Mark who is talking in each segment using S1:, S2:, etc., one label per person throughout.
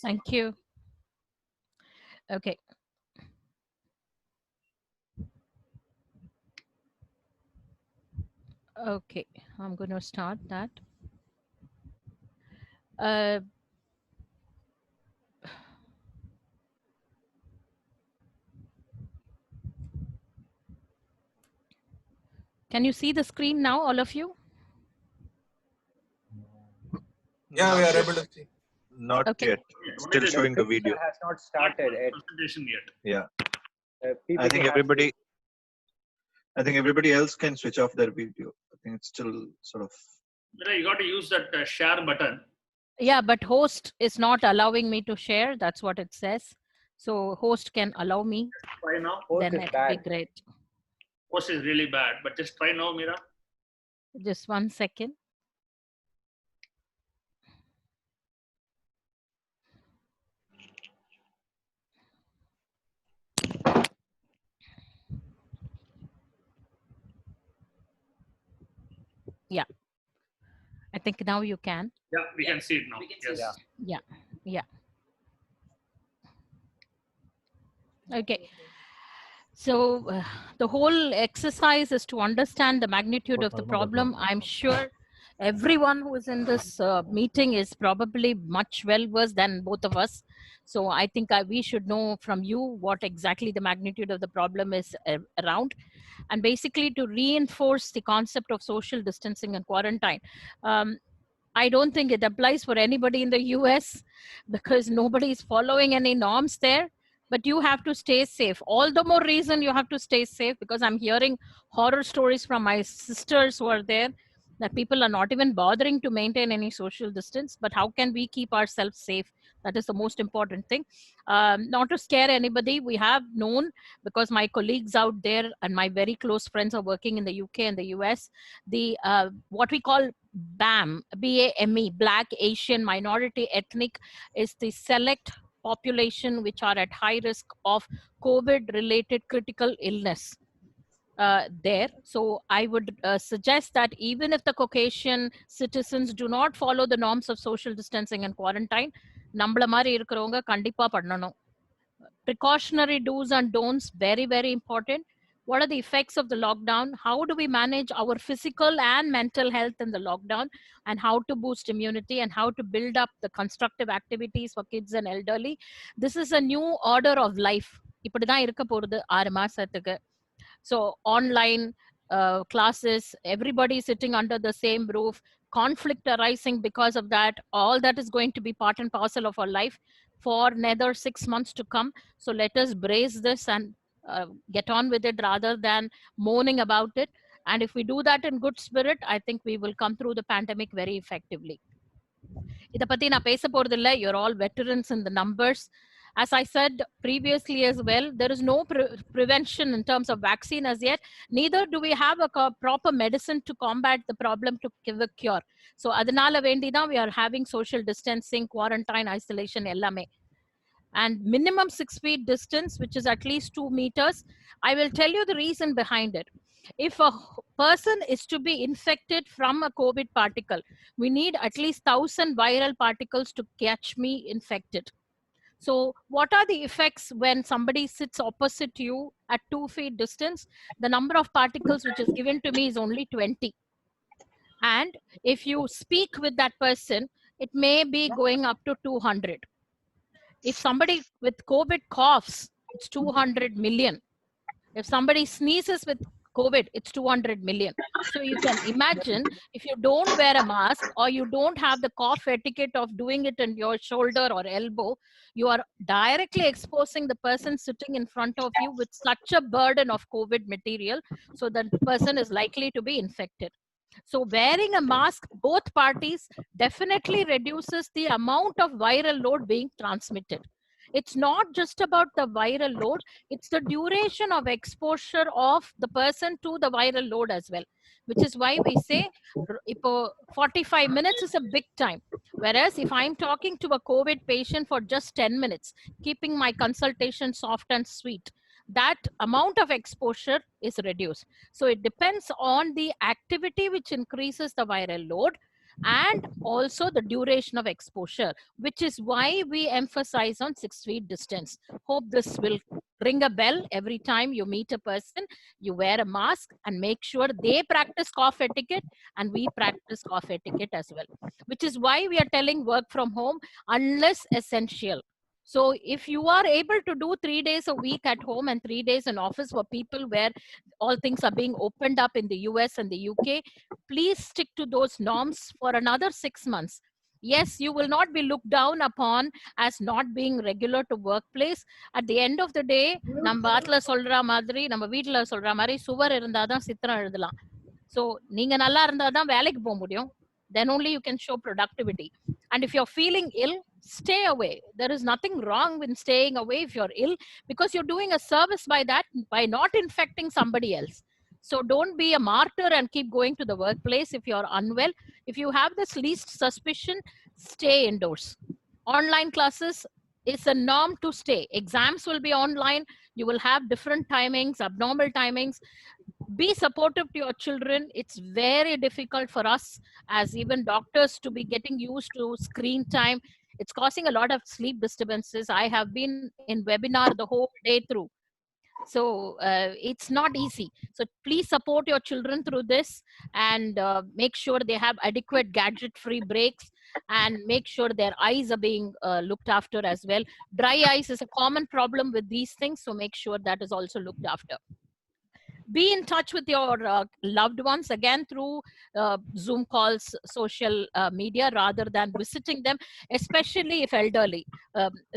S1: Thank you. Okay. Okay, I'm going to start that. Can you see the screen now, all of you?
S2: Yeah, we are able to see.
S3: Not
S1: Okay.
S3: yet. It's still showing the video.
S4: Has not started yet.
S5: Presentation yet.
S3: Yeah.
S4: PPT
S3: I think
S4: has
S3: everybody else can switch off their video. I think it's still sort of.
S5: You got to use that share button.
S1: Yeah, but host is not allowing me to share. That's what it says. So host can allow me.
S5: Try now.
S4: Host
S1: Then
S4: is
S1: it'll
S4: bad.
S1: be great.
S5: Post is really bad, but just try now, Meera.
S1: Just 1 second. Yeah. I think now you can.
S5: Yeah, we can see it now. Yes.
S4: Yeah.
S1: Yeah. Okay. So the whole exercise is to understand the magnitude of the problem. I'm sure everyone who is in this meeting is probably much well versed than both of us. So I think we should know from you what exactly the magnitude of the problem is around. And basically to reinforce the concept of social distancing and quarantine. I don't think it applies for anybody in the US because nobody is following any norms there. But you have to stay safe. All the more reason you have to stay safe, because I'm hearing horror stories from my sisters who are there that people are not even bothering to maintain any social distance. But how can we keep ourselves safe? That is the most important thing. Not to scare anybody, we have known, because my colleagues out there and my very close friends are working in the UK and the US, the what we call BAME, BAME, Black, Asian, Minority, Ethnic, is the select population which are at high risk of COVID-related critical illness there. So I would suggest that even if the Caucasian citizens do not follow the norms of social distancing and quarantine, நம்மள மாதிரி இருக்கிறவங்க கண்டிப்பா பண்ணணும். Precautionary do's and don'ts, very, very important. What are the effects of the lockdown? How do we manage our physical and mental health in the lockdown, and how to boost immunity and how to build up the constructive activities for kids and elderly? This is a new order of life. இப்படிதான் இருக்க போறது 6 மாசத்துக்கு. So online classes, everybody sitting under the same roof, conflict arising because of that, all that is going to be part and parcel of our life for another 6 months to come. So let us brace this and get on with it rather than moaning about it. And if we do that in good spirit, I think we will come through the pandemic very effectively. இதை பத்தி நான் பேச போறதில்லை. You're all veterans in the numbers. As I said previously as well, there is no prevention in terms of vaccine as yet. Neither do we have a proper medicine to combat the problem to give a cure. So adanaala vendida we are having social distancing, quarantine, isolation ellame. And minimum 6 feet distance, which is at least 2 meters. I will tell you the reason behind it. If a person is to be infected from a COVID particle, we need at least 1,000 viral particles to catch me infected. So what are the effects when somebody sits opposite you at 2 feet distance? The number of particles which is given to me is only 20. And if you speak with that person, it may be going up to 200. If somebody with COVID coughs, it's 200 million. If somebody sneezes with COVID, it's 200 million. So you can imagine, if you don't wear a mask or you don't have the cough etiquette of doing it in your shoulder or elbow, you are directly exposing the person sitting in front of you with such a burden of COVID material. So that person is likely to be infected. So wearing a mask, both parties, definitely reduces the amount of viral load being transmitted. It's not just about the viral load, it's the duration of exposure of the person to the viral load as well, which is why we say 45 minutes is a big time. Whereas if I'm talking to a COVID patient for just 10 minutes, keeping my consultation soft and sweet, that amount of exposure is reduced. So it depends on the activity which increases the viral load. and also the duration of exposure, which is why we emphasize on 6 feet distance. Hope this will ring a bell every time you meet a person. You wear a mask and make sure they practice cough etiquette and we practice cough etiquette as well, which is why we are telling work from home unless essential. So if you are able to do 3 days a week at home and 3 days in office for people where all things are being opened up in the US and the UK, please stick to those norms for another 6 months. Yes, you will not be looked down upon as not being regular to workplace. At the end of the day, நம்ம ஆத்துல சொல்ற மாதிரி நம்ம வீட்டுல சொல்ற மாதிரி சுவர் இருந்தாதான் சித்திரம் எழுதலாம். So நீங்க நல்லா இருந்தாதான் வேலைக்கு போக முடியும். Then only you can show productivity. And if you're feeling ill, stay away. There is nothing wrong with staying away if you're ill, because you're doing a service by that, by not infecting somebody else. So don't be a martyr and keep going to the workplace if you're unwell. If you have this least suspicion, stay indoors. Online classes is a norm to stay. Exams will be online. You will have different timings, abnormal timings. Be supportive to your children. It's very difficult for us as even doctors to be getting used to screen time. It's causing a lot of sleep disturbances. I have been in webinar the whole day through. So it's not easy. So please support your children through this and make sure they have adequate gadget free breaks and make sure their eyes are being looked after as well. Dry eyes is a common problem with these things, so make sure that is also looked after. Be in touch with your loved ones again through Zoom calls, social media, rather than visiting them, especially if elderly.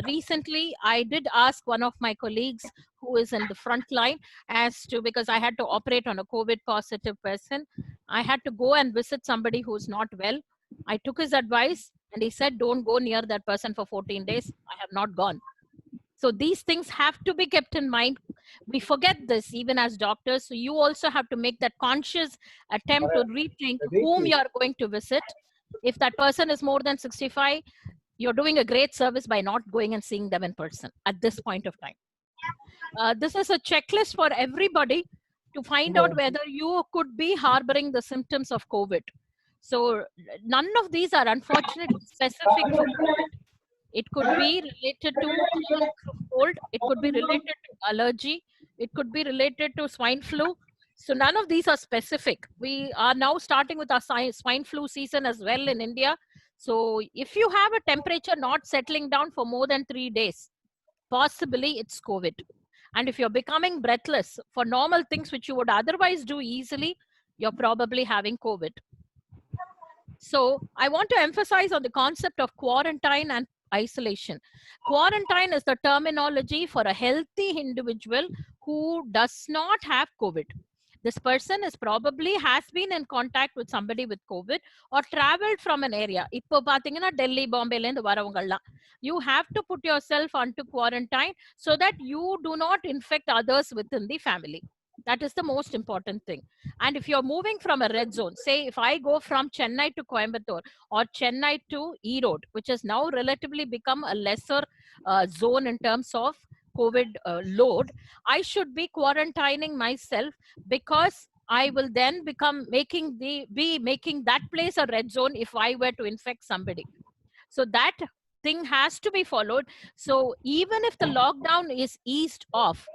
S1: Recently, I did ask one of my colleagues who is in the front line as to, because I had to operate on a COVID positive person, I had to go and visit somebody who's not well. I took his advice and he said, don't go near that person for 14 days. I have not gone. So these things have to be kept in mind. We forget this even as doctors. So you also have to make that conscious attempt to rethink whom you are going to visit. If that person is more than 65, you're doing a great service by not going and seeing them in person at this point of time. This is a checklist for everybody to find out whether you could be harboring the symptoms of COVID. So none of these are unfortunately specific for COVID. It could be related to cold. It could be related to allergy. It could be related to swine flu. So none of these are specific. We are now starting with our swine flu season as well in India. So if you have a temperature not settling down for more than 3 days, possibly it's COVID. And if you're becoming breathless for normal things which you would otherwise do easily, you're probably having COVID. So I want to emphasize on the concept of quarantine and isolation. Quarantine is the terminology for a healthy individual who does not have COVID. This person is probably has been in contact with somebody with COVID or traveled from an area. இப்போ பாத்தீங்கன்னா Delhi, Bombay ல வரவங்கலாம். You have to put yourself onto quarantine so that you do not infect others within the family. That is the most important thing. And if you're moving from a red zone, say if I go from Chennai to Coimbatore or Chennai to Erode, which has now relatively become a lesser zone in terms of COVID load, I should be quarantining myself because I will then be making that place a red zone if I were to infect somebody. So that thing has to be followed. So even if the lockdown is eased off,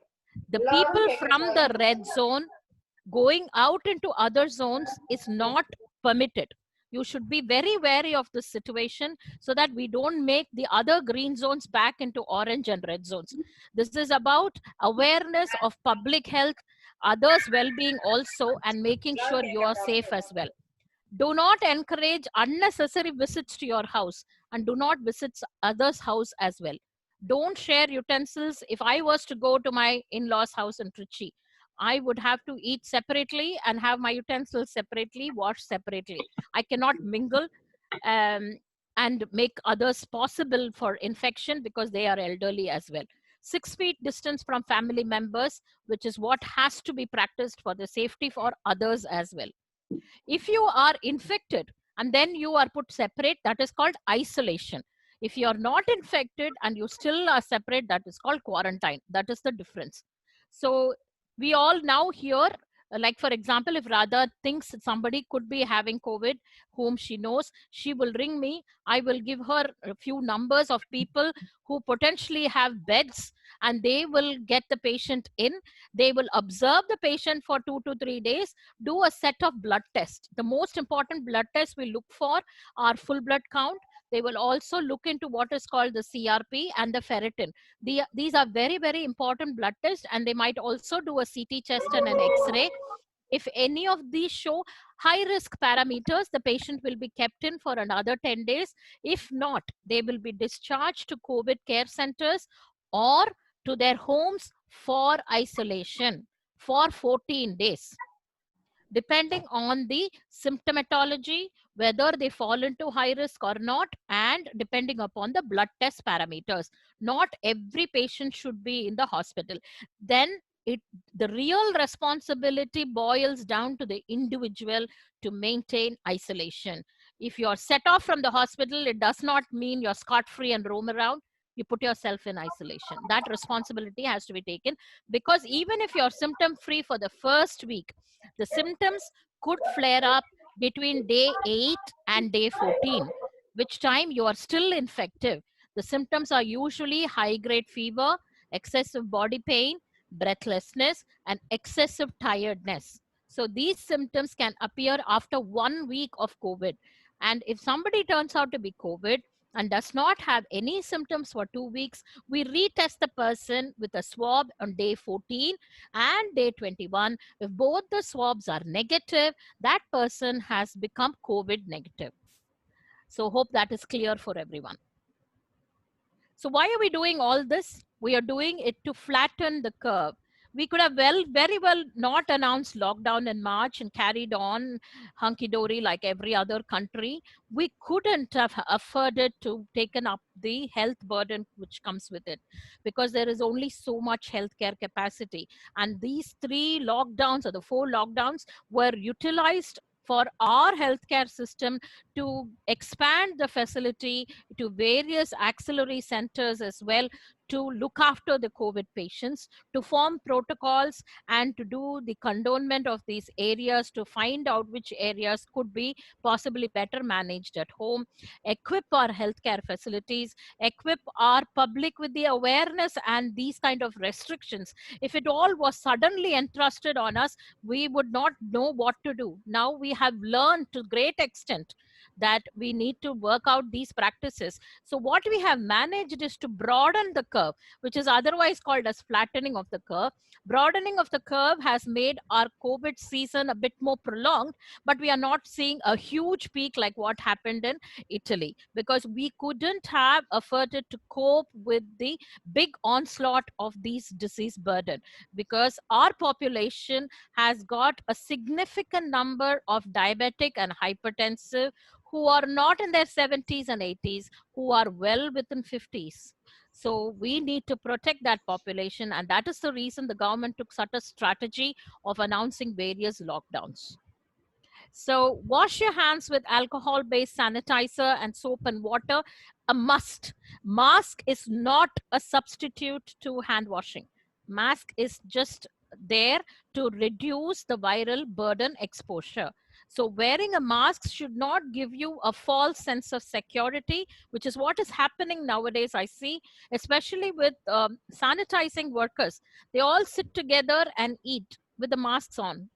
S1: the people from the red zone going out into other zones is not permitted. You should be very wary of this situation so that we don't make the other green zones back into orange and red zones. This is about awareness of public health, others' well-being also, and making sure you are safe as well. Do not encourage unnecessary visits to your house and do not visit others' house as well. Don't share utensils. If I was to go to my in-laws' house in Trichy, I would have to eat separately and have my utensils separately, wash separately. I cannot mingle and make others possible for infection because they are elderly as well. 6 feet distance from family members, which is what has to be practiced for the safety for others as well. If you are infected and then you are put separate, that is called isolation. If you are not infected and you still are separate, that is called quarantine. That is the difference. So we all now here Like for example, if Radha thinks that somebody could be having COVID, whom she knows, she will ring me. I will give her a few numbers of people who potentially have beds, and they will get the patient in. They will observe the patient for 2 to 3 days, do a set of blood tests. The most important blood tests we look for are full blood count. They will also look into what is called the CRP and the ferritin. These are very, very important blood tests, and they might also do a CT chest and an X-ray. If any of these show high risk parameters, the patient will be kept in for another 10 days. If not, they will be discharged to COVID care centers or to their homes for isolation for 14 days, depending on the symptomatology, whether they fall into high risk or not, and depending upon the blood test parameters. Not every patient should be in the hospital. Then the real responsibility boils down to the individual to maintain isolation. If you're set off from the hospital, it does not mean you're scot-free and roam around. You put yourself in isolation. That responsibility has to be taken, because even if you're symptom free for the first week, the symptoms could flare up between day 8 and day 14, which time you are still infective. The symptoms are usually high grade fever, excessive body pain, breathlessness, and excessive tiredness. So these symptoms can appear after 1 week of COVID. And if somebody turns out to be COVID and does not have any symptoms for 2 weeks, we retest the person with a swab on day 14 and day 21. If both the swabs are negative, that person has become COVID negative. So hope that is clear for everyone. So why are we doing all this? We are doing it to flatten the curve. We could have very well not announced lockdown in March and carried on hunky-dory like every other country. We couldn't have afforded to taken up the health burden which comes with it, because there is only so much healthcare capacity. And these 3 lockdowns or the 4 lockdowns were utilized for our healthcare system to expand the facility to various auxiliary centers as well, to look after the COVID patients, to form protocols and to do the condonement of these areas, to find out which areas could be possibly better managed at home, equip our healthcare facilities, equip our public with the awareness and these kind of restrictions. If it all was suddenly entrusted on us, we would not know what to do. Now we have learned to great extent that we need to work out these practices. So what we have managed is to broaden the curve, which is otherwise called as flattening of the curve. Broadening of the curve has made our COVID season a bit more prolonged, but we are not seeing a huge peak like what happened in Italy, because we couldn't have afforded to cope with the big onslaught of these disease burden, because our population has got a significant number of diabetic and hypertensive who are not in their 70s and 80s, who are well within 50s. So we need to protect that population, and that is the reason the government took such a strategy of announcing various lockdowns. So wash your hands with alcohol-based sanitizer and soap and water, a must. Mask is not a substitute to hand washing. Mask is just there to reduce the viral burden exposure. So wearing a mask should not give you a false sense of security, which is what is happening nowadays, I see, especially with sanitizing workers. They all sit together and eat with the masks on.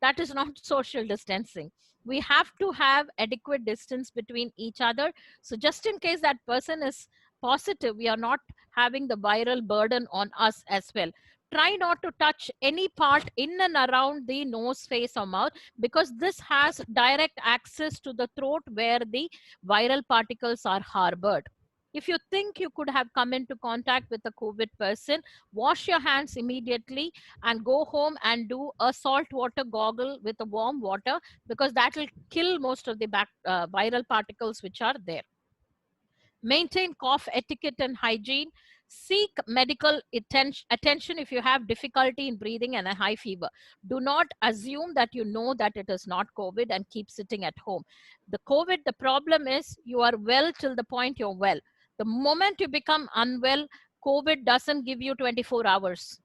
S1: That is not social distancing. We have to have adequate distance between each other. So just in case that person is positive, we are not having the viral burden on us as well. Try not to touch any part in and around the nose, face, or mouth, because this has direct access to the throat where the viral particles are harbored. If you think you could have come into contact with a COVID person, wash your hands immediately and go home and do a salt water gargle with a warm water, because that will kill most of the viral particles which are there. Maintain cough etiquette and hygiene. Seek medical attention if you have difficulty in breathing and a high fever. Do not assume that you know that it is not COVID and keep sitting at home. The COVID, the problem is you are well till the point you're well. The moment you become unwell, COVID doesn't give you 24 hours.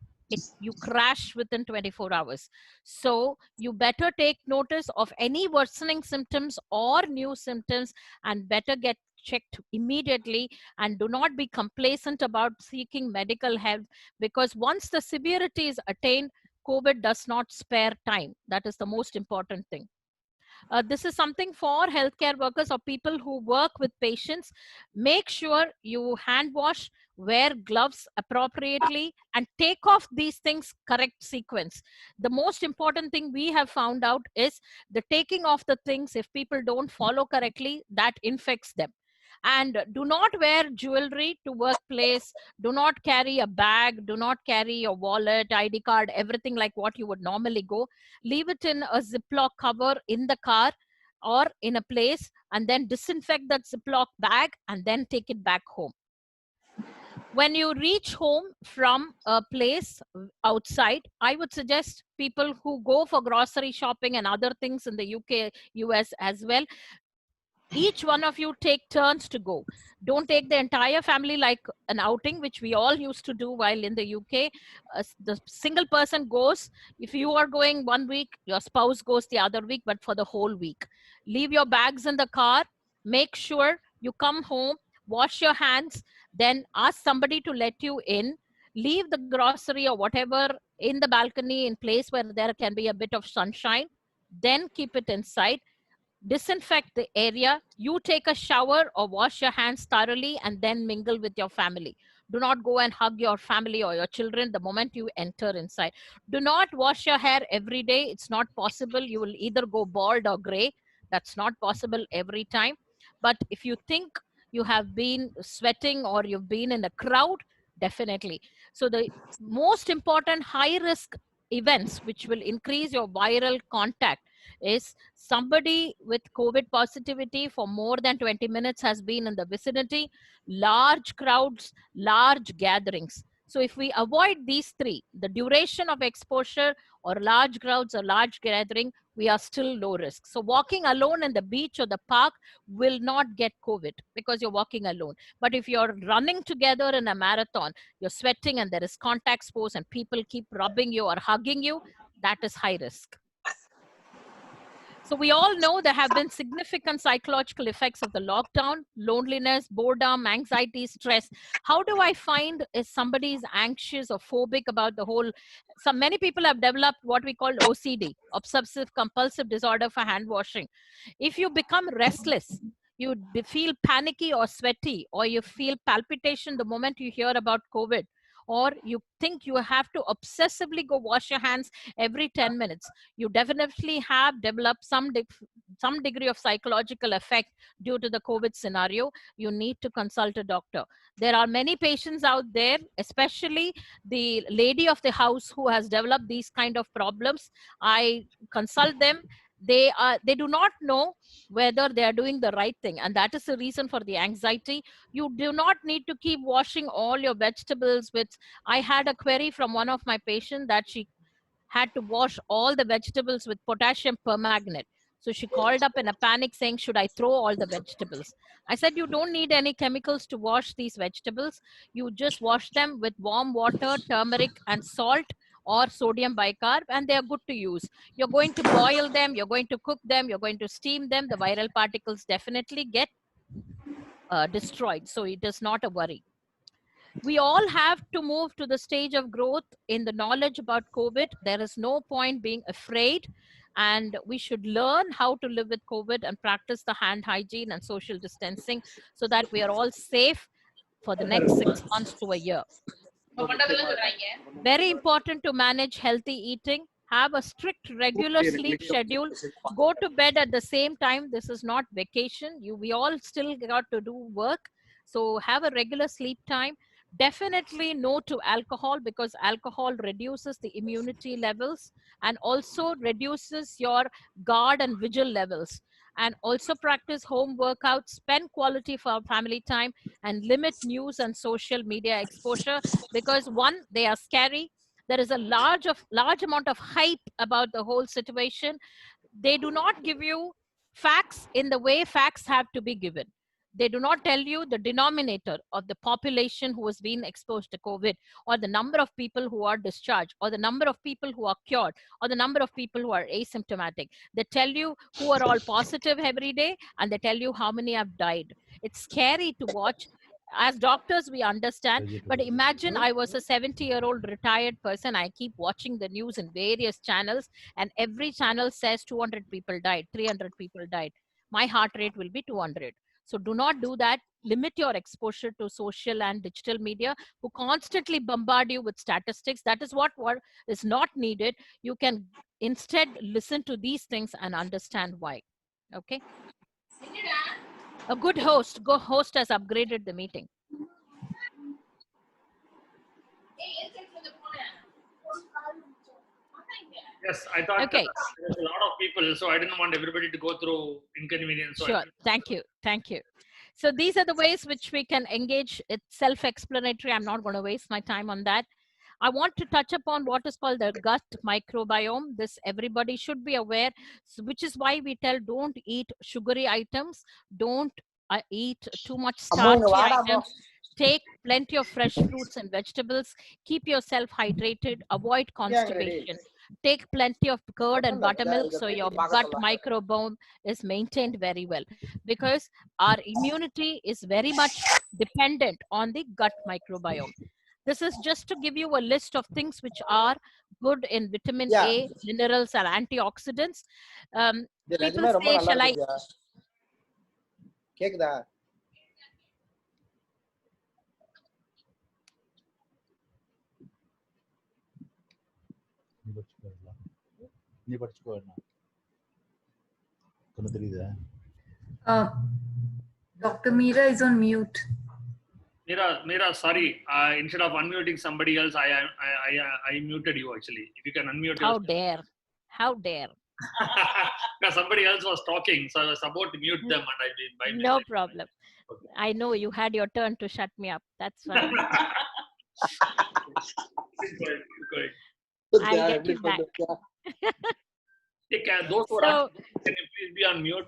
S1: you crash within 24 hours. So you better take notice of any worsening symptoms or new symptoms and better get checked immediately, and do not be complacent about seeking medical help, because once the severity is attained, COVID does not spare time. That is the most important thing. This is something for healthcare workers or people who work with patients. Make sure you hand wash, wear gloves appropriately, and take off these things correct sequence. The most important thing we have found out is the taking off the things. If people don't follow correctly, that infects them. And do not wear jewelry to workplace. Do not carry a bag. Do not carry your wallet, ID card, everything like what you would normally go. Leave it in a Ziploc cover in the car or in a place, and then disinfect that Ziploc bag and then take it back home. When you reach home from a place outside, I would suggest people who go for grocery shopping and other things in the UK, US as well, each one of you take turns to go. Don't take the entire family like an outing, which we all used to do while in the UK. The single person goes. If you are going 1 week, your spouse goes the other week, but for the whole week. Leave your bags in the car. Make sure you come home, wash your hands, then ask somebody to let you in. Leave the grocery or whatever in the balcony in place where there can be a bit of sunshine. Then keep it inside. Disinfect the area. You take a shower or wash your hands thoroughly and then mingle with your family. Do not go and hug your family or your children the moment you enter inside. Do not wash your hair every day. It's not possible. You will either go bald or gray. That's not possible every time. But if you think you have been sweating or you've been in a crowd, definitely. So the most important high risk events which will increase your viral contact is somebody with COVID positivity for more than 20 minutes has been in the vicinity, large crowds, large gatherings. So if we avoid these three, the duration of exposure or large crowds or large gathering, we are still low risk. So walking alone in the beach or the park will not get COVID because you're walking alone. But if you're running together in a marathon, you're sweating and there is contact sports and people keep rubbing you or hugging you, that is high risk. So we all know there have been significant psychological effects of the lockdown: loneliness, boredom, anxiety, stress. How do I find if somebody is anxious or phobic about the whole? Many people have developed what we call OCD, obsessive compulsive disorder for hand washing. If you become restless, you feel panicky or sweaty, or you feel palpitation the moment you hear about COVID, or you think you have to obsessively go wash your hands every 10 minutes, you definitely have developed some degree of psychological effect due to the COVID scenario. You need to consult a doctor. There are many patients out there, especially the lady of the house who has developed these kind of problems. I consult them. They do not know whether they are doing the right thing, and that is the reason for the anxiety. You do not need to keep washing all your vegetables with. I had a query from one of my patients that she had to wash all the vegetables with potassium permanganate. So she called up in a panic saying, should I throw all the vegetables? I said, you don't need any chemicals to wash these vegetables. You just wash them with warm water, turmeric and salt or sodium bicarb, and they are good to use. You're going to boil them, you're going to cook them, you're going to steam them. The viral particles definitely get destroyed. So it is not a worry. We all have to move to the stage of growth in the knowledge about COVID. There is no point being afraid, and we should learn how to live with COVID and practice the hand hygiene and social distancing so that we are all safe for the next 6 months to a year. Very important to manage healthy eating. Have a strict regular sleep schedule. Go to bed at the same time. This is not vacation. We all still got to do work. So have a regular sleep time. Definitely no to alcohol, because alcohol reduces the immunity levels and also reduces your guard and vigil levels. And also practice home workouts, spend quality for family time, and limit news and social media exposure, because one, they are scary. There is a large amount of hype about the whole situation. They do not give you facts in the way facts have to be given. They do not tell you the denominator of the population who has been exposed to COVID, or the number of people who are discharged, or the number of people who are cured, or the number of people who are asymptomatic. They tell you who are all positive every day, and they tell you how many have died. It's scary to watch. As doctors, we understand, but imagine I was a 70-year-old retired person. I keep watching the news in various channels, and every channel says 200 people died, 300 people died. My heart rate will be 200. So do not do that. Limit your exposure to social and digital media who constantly bombard you with statistics. That is what is not needed. You can instead listen to these things and understand why. Okay. A good host has upgraded the meeting.
S5: Yes, I thought
S1: Okay.
S5: there's a lot of people, so I didn't want everybody to go through inconvenience. So
S1: Sure. Thank you. Thank you. So these are the ways which we can engage. It's self-explanatory. I'm not going to waste my time on that. I want to touch upon what is called the gut microbiome. This everybody should be aware, which is why we tell don't eat sugary items, don't eat too much starchy items, take plenty of fresh fruits and vegetables, keep yourself hydrated, avoid constipation, take plenty of curd and buttermilk so your gut microbiome is maintained very well, because our immunity is very much dependent on the gut microbiome. This is just to give you a list of things which are good in vitamin A, minerals, and antioxidants. People say, shall I?
S6: Dr. Meera is on mute.
S5: Meera, sorry. Instead of unmuting somebody else, I muted you actually. If you can unmute
S1: How
S5: yourself.
S1: dare? How dare?
S5: Because somebody else was talking, so I was about to mute them, and
S1: No problem. Okay. I know you had your turn to shut me up. That's fine. I'll get you back.
S5: Those who are can you please be on mute?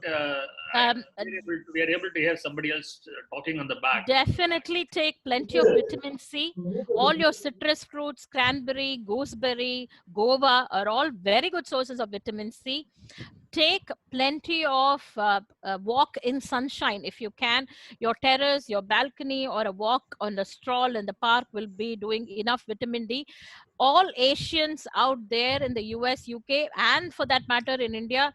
S5: We are able to hear somebody else talking on the back.
S1: Definitely take plenty of vitamin C. All your citrus fruits, cranberry, gooseberry, guava are all very good sources of vitamin C. Take plenty of walk in sunshine if you can. Your terrace, your balcony, or a walk on the stroll in the park will be doing enough vitamin D. All Asians out there in the US, UK, and for that matter in India,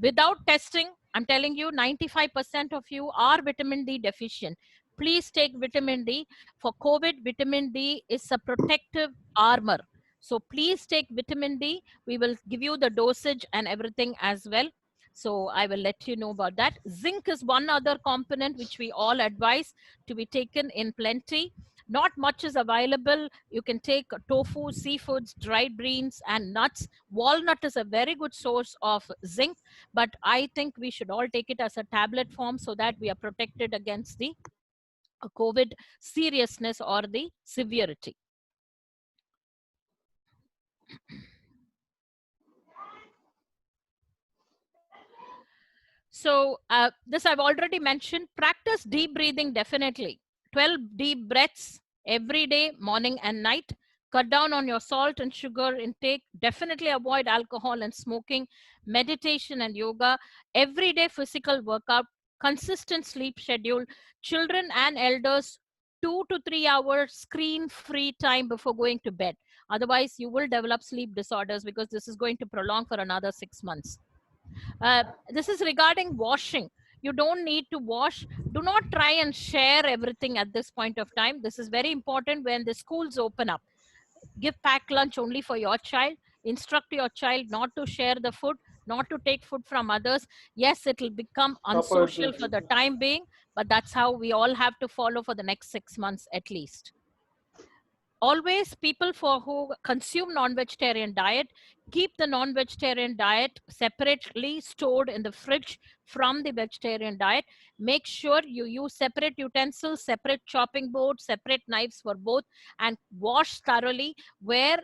S1: without testing, I'm telling you, 95% of you are vitamin D deficient. Please take vitamin D. For COVID, vitamin D is a protective armor. So please take vitamin D. We will give you the dosage and everything as well. So I will let you know about that. Zinc is one other component which we all advise to be taken in plenty. Not much is available. You can take tofu, seafoods, dried beans, and nuts. Walnut is a very good source of zinc, but I think we should all take it as a tablet form so that we are protected against the COVID seriousness or the severity. So this I've already mentioned. Practice deep breathing definitely. 12 deep breaths every day, morning and night. Cut down on your salt and sugar intake. Definitely avoid alcohol and smoking. Meditation and yoga. Everyday physical workout. Consistent sleep schedule. Children and elders, 2 to 3 hours screen-free time before going to bed. Otherwise, you will develop sleep disorders because this is going to prolong for another 6 months. This is regarding washing. You don't need to wash. Do not try and share everything at this point of time. This is very important when the schools open up. Give packed lunch only for your child. Instruct your child not to share the food, not to take food from others. Yes, it will become unsocial for the time being, but that's how we all have to follow for the next 6 months at least. Always people who consume non-vegetarian diet, Keep the non-vegetarian diet separately stored in the fridge from the vegetarian diet. Make sure you use separate utensils, separate chopping boards, separate knives for both, and wash thoroughly. Wear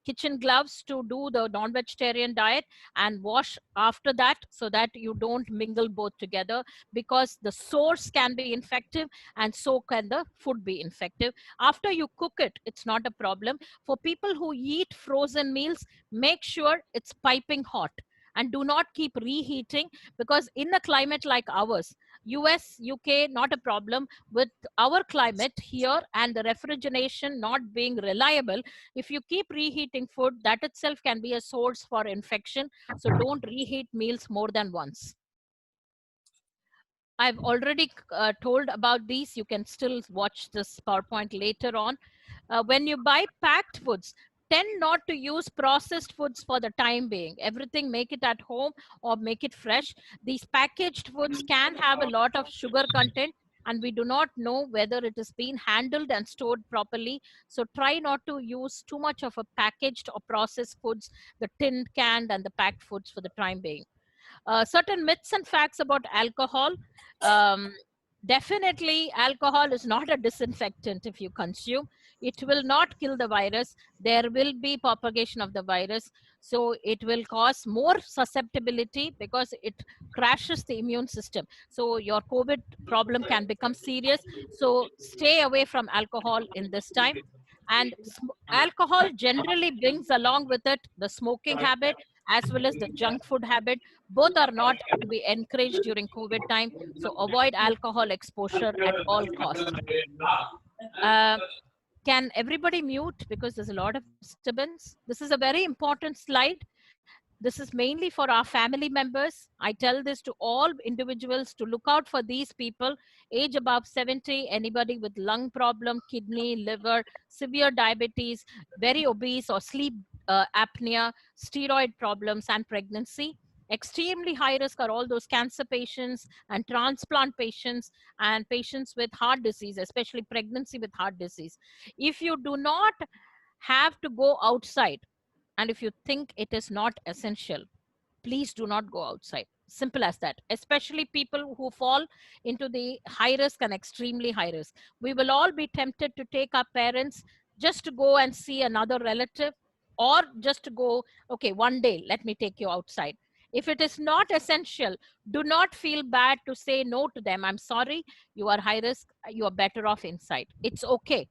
S1: kitchen gloves to do the non-vegetarian diet, and wash after that so that you don't mingle both together, because the source can be infective and so can the food be infective. After you cook it, it's not a problem. For people who eat frozen meals, make sure it's piping hot and do not keep reheating, because in a climate like ours, US, UK, not a problem. With our climate here and the refrigeration not being reliable, if you keep reheating food, that itself can be a source for infection. So don't reheat meals more than once. I've already told about these. You can still watch this PowerPoint later on. When you buy packed foods, tend not to use processed foods for the time being. Everything, make it at home or make it fresh. These packaged foods can have a lot of sugar content, and we do not know whether it is being handled and stored properly. So try not to use too much of a packaged or processed foods, the tinned, canned, and the packed foods for the time being. Certain myths and facts about alcohol. Um, Definitely, alcohol is not a disinfectant if you consume. It will not kill the virus. There will be propagation of the virus. So it will cause more susceptibility because it crashes the immune system. So your COVID problem can become serious. So stay away from alcohol in this time. And alcohol generally brings along with it the smoking habit as well as the junk food habit. Both are not to be encouraged during COVID time. So avoid alcohol exposure at all costs. Can everybody mute, because there's a lot of disturbance? This is a very important slide. This is mainly for our family members. I tell this to all individuals to look out for these people, age above 70, anybody with lung problem, kidney, liver, severe diabetes, very obese or sleep apnea, steroid problems, and pregnancy. Extremely high risk are all those cancer patients and transplant patients and patients with heart disease, especially pregnancy with heart disease. If you do not have to go outside, and if you think it is not essential, please do not go outside. Simple as that. Especially people who fall into the high risk and extremely high risk. We will all be tempted to take our parents just to go and see another relative, or just to go, okay, one day, let me take you outside. If it is not essential, do not feel bad to say no to them. I'm sorry, you are high risk, you are better off inside. It's okay.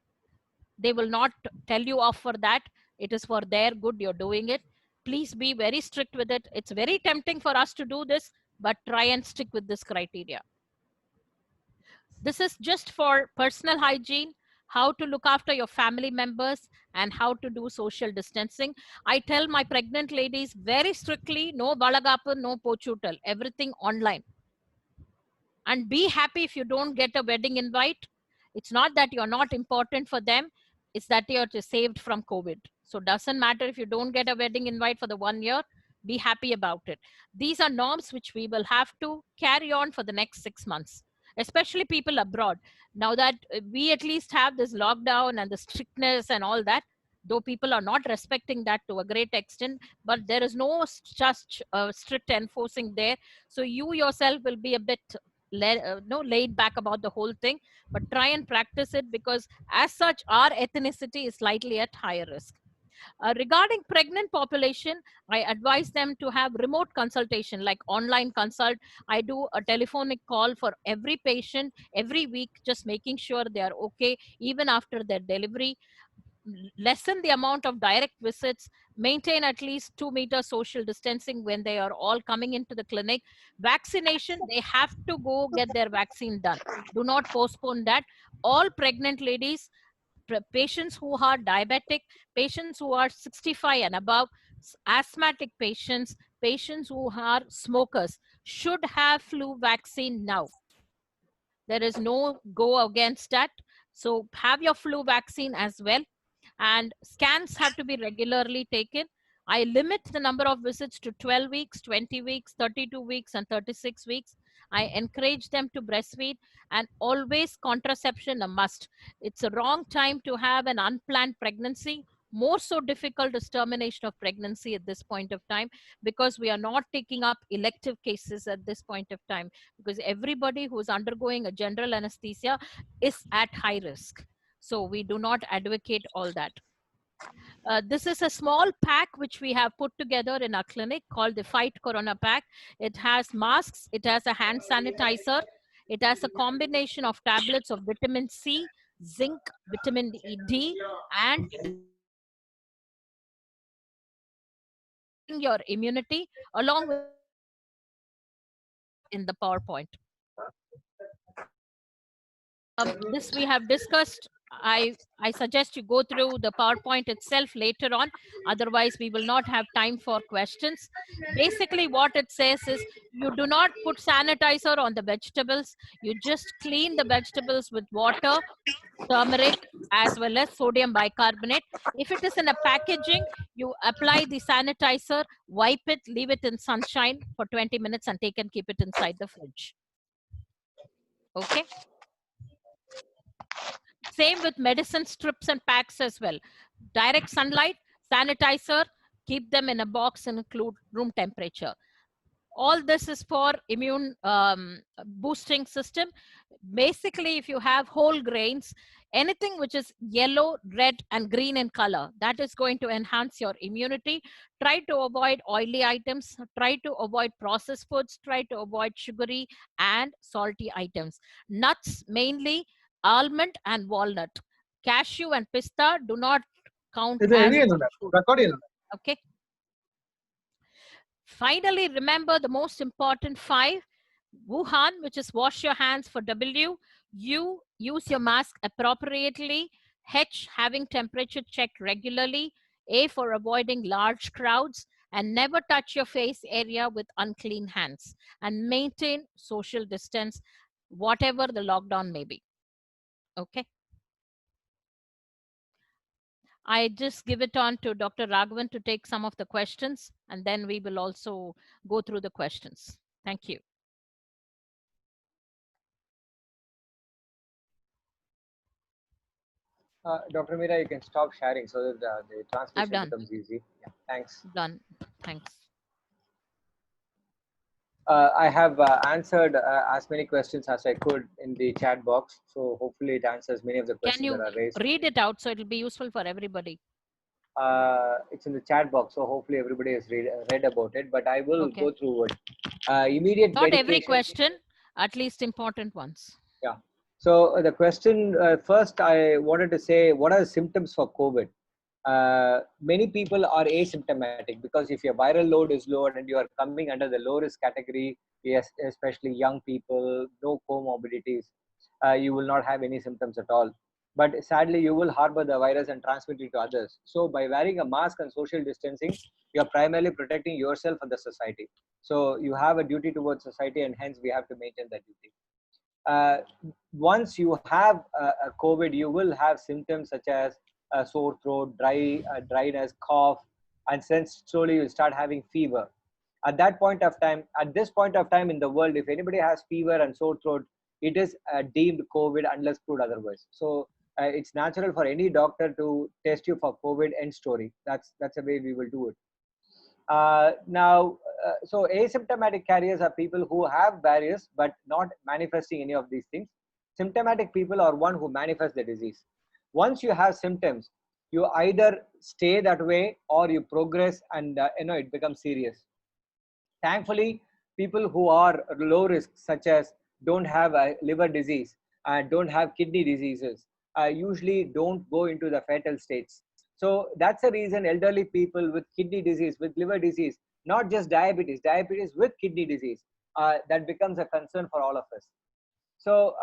S1: They will not tell you off for that. It is for their good you're doing it. Please be very strict with it. It's very tempting for us to do this, but try and stick with this criteria. This is just for personal hygiene, how to look after your family members, and how to do social distancing. I tell my pregnant ladies very strictly, no balagapu, no pochutal, everything online. And be happy if you don't get a wedding invite. It's not that you're not important for them, it's that you're saved from COVID. So doesn't matter if you don't get a wedding invite for the 1 year, be happy about it. These are norms which we will have to carry on for the next 6 months, especially people abroad. Now that we at least have this lockdown and the strictness and all that, though people are not respecting that to a great extent, but there is no just strict enforcing there. So you yourself will be a bit laid back about the whole thing, but try and practice it, because as such our ethnicity is slightly at higher risk. Regarding pregnant population, I advise them to have remote consultation, like online consult. I do a telephonic call for every patient every week, just making sure they are okay even after their delivery. Lessen the amount of direct visits, maintain at least 2 meter social distancing when they are all coming into the clinic. Vaccination, they have to go get their vaccine done. Do not postpone that. All pregnant ladies, patients who are diabetic, patients who are 65 and above, asthmatic patients, patients who are smokers should have flu vaccine now. There is no go against that. So have your flu vaccine as well. And scans have to be regularly taken. I limit the number of visits to 12 weeks, 20 weeks, 32 weeks, and 36 weeks. I encourage them to breastfeed, and always contraception a must. It's a wrong time to have an unplanned pregnancy More so difficult is termination of pregnancy at this point of time, because we are not taking up elective cases at this point of time, because everybody who is undergoing a general anesthesia is at high risk. So we do not advocate all that. This is a small pack which we have put together in our clinic called the Fight Corona Pack. It has masks, it has a hand sanitizer, it has a combination of tablets of vitamin C, zinc, vitamin D, and your immunity, along with in the PowerPoint. This we have discussed. I suggest you go through the PowerPoint itself later on. Otherwise, we will not have time for questions. Basically, what it says is you do not put sanitizer on the vegetables. You just clean the vegetables with water, turmeric, as well as sodium bicarbonate. If it is in a packaging, you apply the sanitizer, wipe it, leave it in sunshine for 20 minutes and take and keep it inside the fridge. Okay. Same with medicine strips and packs as well. Direct sunlight, sanitizer, keep them in a box and include room temperature. All this is for immune boosting system. Basically, if you have whole grains, anything which is yellow, red, and green in color, that is going to enhance your immunity. Try to avoid oily items, try to avoid processed foods, try to avoid sugary and salty items. Nuts, mainly almond and walnut. Cashew and pista do not count as food. Okay. Finally, remember the most important 5. Wuhan, which is wash your hands for W. U, use your mask appropriately. H, having temperature checked regularly. A, for avoiding large crowds. And never touch your face area with unclean hands. And maintain social distance, whatever the lockdown may be. Okay. I just give it on to Dr. Raghavan to take some of the questions, and then we will also go through the questions. Thank you.
S4: Dr. Meera, you can stop sharing so that the
S1: I've
S4: transmission
S1: done.
S4: becomes easy. Yeah, thanks.
S1: Done. Thanks.
S4: I have answered as many questions as I could in the chat box. So hopefully it answers many of the
S1: Can
S4: questions
S1: you
S4: that are raised.
S1: read it out so it'll be useful for everybody?
S4: It's in the chat box, so hopefully everybody has read about it. But I will
S1: Okay.
S4: go through it. Immediate
S1: Not every
S4: medication.
S1: question, at least important ones.
S4: Yeah. So the question first, I wanted to say, what are the symptoms for COVID? Many people are asymptomatic because if your viral load is low and you are coming under the low risk category, yes, especially young people, no comorbidities, you will not have any symptoms at all. But sadly, you will harbor the virus and transmit it to others. So by wearing a mask and social distancing, you are primarily protecting yourself and the society. So you have a duty towards society, and hence we have to maintain that duty. Once you have a COVID, you will have symptoms such as sore throat, dryness, cough, and then slowly you start having fever. At this point of time in the world, if anybody has fever and sore throat, it is deemed COVID unless proved otherwise. So it's natural for any doctor to test you for COVID. End story. That's the way we will do it. So asymptomatic carriers are people who have barriers but not manifesting any of these things. Symptomatic people are one who manifest the disease. Once you have symptoms, you either stay that way or you progress and it becomes serious. Thankfully, people who are low risk, such as don't have a liver disease and don't have kidney diseases, usually don't go into the fatal states. So that's the reason elderly people with kidney disease, with liver disease, not just diabetes with kidney disease, that becomes a concern for all of us. So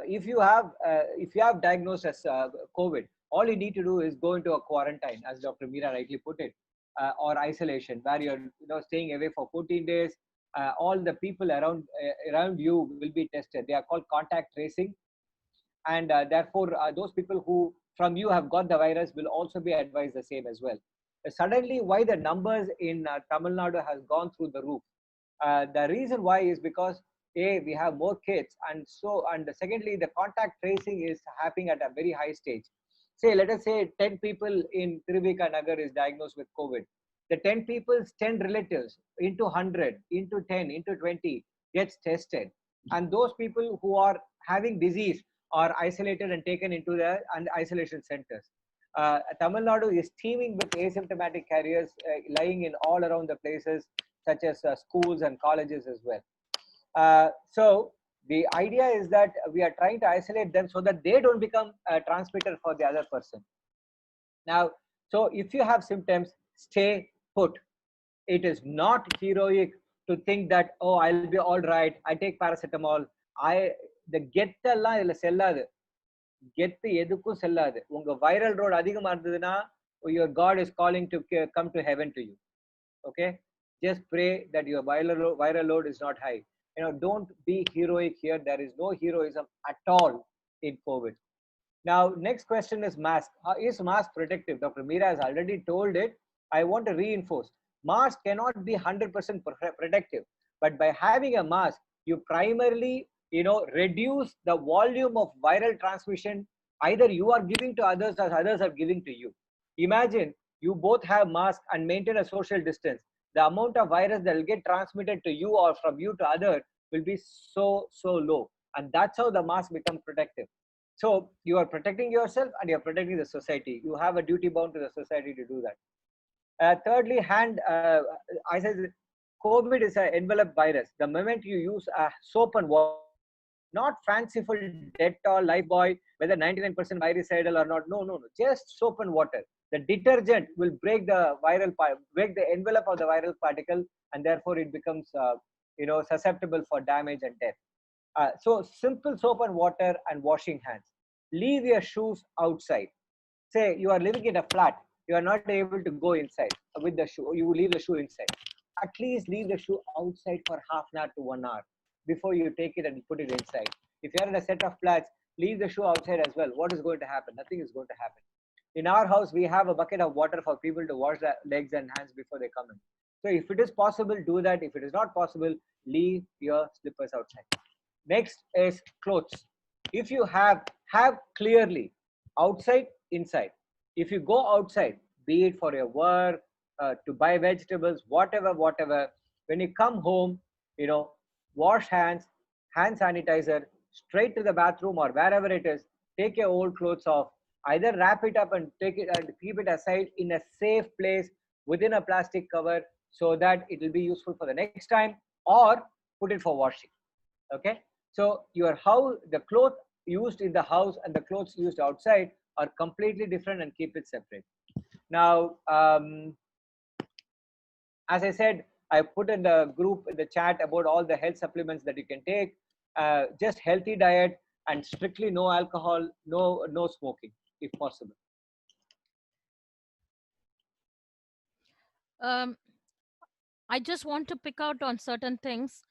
S4: if you have diagnosed as COVID, all you need to do is go into a quarantine, as Dr. Meera rightly put it, or isolation, where you're staying away for 14 days. All the people around you will be tested. They are called contact tracing, and therefore those people who from you have got the virus will also be advised the same as well. Suddenly, why the numbers in Tamil Nadu has gone through the roof? The reason why is because we have more kids, and secondly, the contact tracing is happening at a very high stage. say, let us say 10 people in Trivika Nagar is diagnosed with COVID. The 10 people's 10 relatives into 100, into 10, into 20 gets tested. And those people who are having disease are isolated and taken into the isolation centers. Tamil Nadu is teeming with asymptomatic carriers lying in all around the places, such as schools and colleges as well. So the idea is that we are trying to isolate them so that they don't become a transmitter for the other person. Now, so if you have symptoms, stay put. It is not heroic to think that, oh, I'll be all right, I take paracetamol. The கெட்டெல்லாம் இதுல செல்லாது. கெத்து எதுக்கும் செல்லாது. உங்க viral load அதிகமா இருந்ததுன்னா, your God is calling to come to heaven to you. Okay, just pray that your viral load is not high. You know, don't be heroic here. There is no heroism at all in COVID. Now, next question is mask. Is mask protective? Dr. Meera has already told it. I want to reinforce. Mask cannot be 100% protective, but by having a mask, you primarily, reduce the volume of viral transmission. Either you are giving to others or others are giving to you. Imagine you both have masks and maintain a social distance. The amount of virus that will get transmitted to you or from you to other will be so low. And that's how the mask becomes protective. So you are protecting yourself and you're protecting the society. You have a duty bound to the society to do that. Thirdly, I said COVID is an enveloped virus. The moment you use soap and water, not fanciful Dettol, Lifebuoy, whether 99% virucidal or not. No. Just soap and water. The detergent will break the envelope of the viral particle, and therefore it becomes, susceptible for damage and death. So simple soap and water and washing hands. Leave your shoes outside. Say you are living in a flat. You are not able to go inside with the shoe. You leave the shoe inside. At least leave the shoe outside for half an hour to 1 hour before you take it and put it inside. If you are in a set of flats, leave the shoe outside as well. What is going to happen? Nothing is going to happen. In our house, we have a bucket of water for people to wash their legs and hands before they come in. So if it is possible, do that. If it is not possible, leave your slippers outside. Next is clothes. If you have clearly outside, inside. If you go outside, be it for your work, to buy vegetables, whatever, when you come home, wash hands, hand sanitizer, straight to the bathroom or wherever it is, take your old clothes off, either wrap it up and take it and keep it aside in a safe place within a plastic cover so that it will be useful for the next time, or put it for washing. Okay, so the clothes used in the house and the clothes used outside are completely different, and keep it separate. Now, as I said, I put in the group, in the chat, about all the health supplements that you can take. Just healthy diet and strictly no alcohol, no smoking, if possible.
S1: I just want to pick out on certain things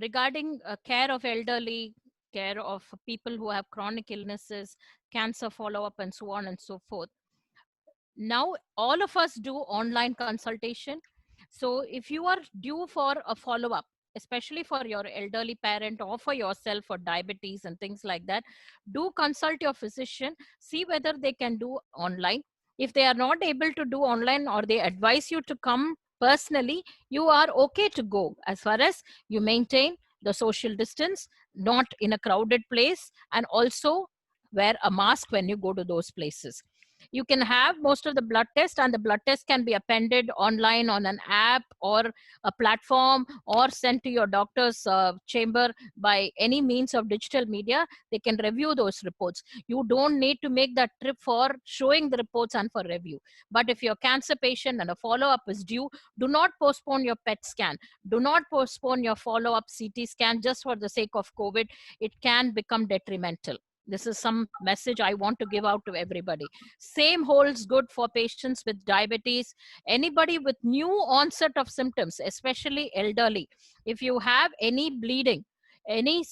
S1: regarding care of elderly, care of people who have chronic illnesses, cancer follow-up, and so on and so forth. Now, all of us do online consultation. So if you are due for a follow-up, especially for your elderly parent or for yourself for diabetes and things like that, do consult your physician, see whether they can do online. If they are not able to do online or they advise you to come personally, you are okay to go as far as you maintain the social distance, not in a crowded place, and also wear a mask when you go to those places. You can have most of the blood test, and the blood test can be appended online on an app or a platform, or sent to your doctor's chamber by any means of digital media. They can review those reports. You don't need to make that trip for showing the reports and for review. But if you're a cancer patient and a follow-up is due, do not postpone your PET scan. Do not postpone your follow-up CT scan just for the sake of COVID. It can become detrimental. This is some message I want to give out to everybody. Same holds good for patients with diabetes, anybody with new onset of symptoms, especially elderly. If you have any bleeding, any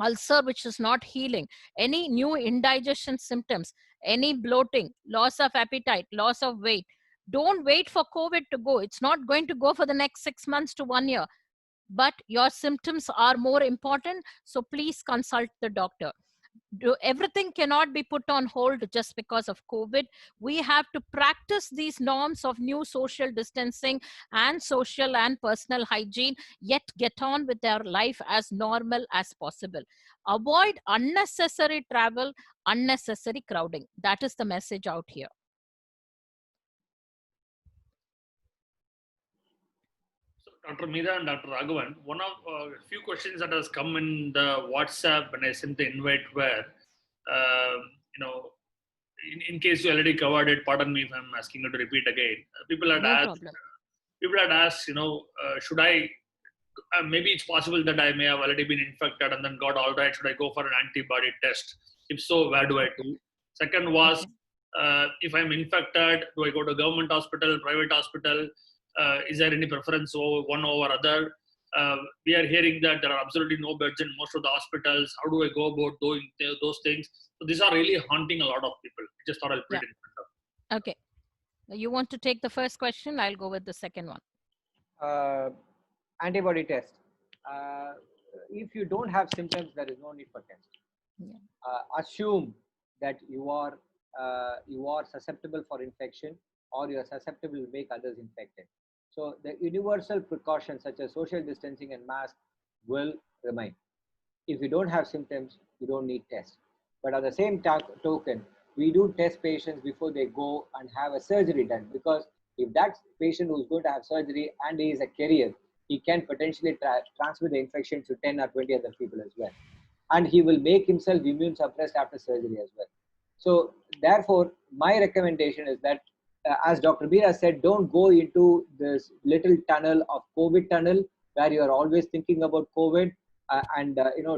S1: ulcer which is not healing, any new indigestion symptoms, any bloating, loss of appetite, loss of weight, don't wait for COVID to go. It's not going to go for the next 6 months to 1 year. But your symptoms are more important, so please consult the doctor. Everything cannot be put on hold just because of COVID. We have to practice these norms of new social distancing and social and personal hygiene, yet get on with their life as normal as possible. Avoid unnecessary travel, unnecessary crowding. That is the message out here.
S5: So, Dr. Meera and Dr. Raghavan, one of a few questions that has come in the WhatsApp when I sent the invite were, in case you already covered it, pardon me if I'm asking you to repeat again. People had
S1: No
S5: asked,
S1: problem.
S5: should I, maybe it's possible that I may have already been infected and then got all right. Should I go for an antibody test? If so, where do I do? Second was, if I'm infected, do I go to government hospital, private hospital? Is there any preference over one over other? We are hearing that there are absolutely no beds in most of the hospitals. How do I go about doing those things? So these are really haunting a lot of people. I just thought I'll put it in front of.
S1: Okay. You want to take the first question? I'll go with the second one.
S4: Antibody test. If you don't have symptoms, there is no need for test.
S1: Yeah.
S4: Assume that you are susceptible for infection, or you are susceptible to make others infected. So the universal precautions such as social distancing and mask will remain. If you don't have symptoms, you don't need tests. But at the same token, we do test patients before they go and have a surgery done, because if that patient who's going to have surgery and he is a carrier, he can potentially transmit the infection to 10 or 20 other people as well. And he will make himself immune suppressed after surgery as well. So therefore, my recommendation is that, as Dr. Meera said, don't go into this little tunnel of COVID tunnel where you are always thinking about COVID, and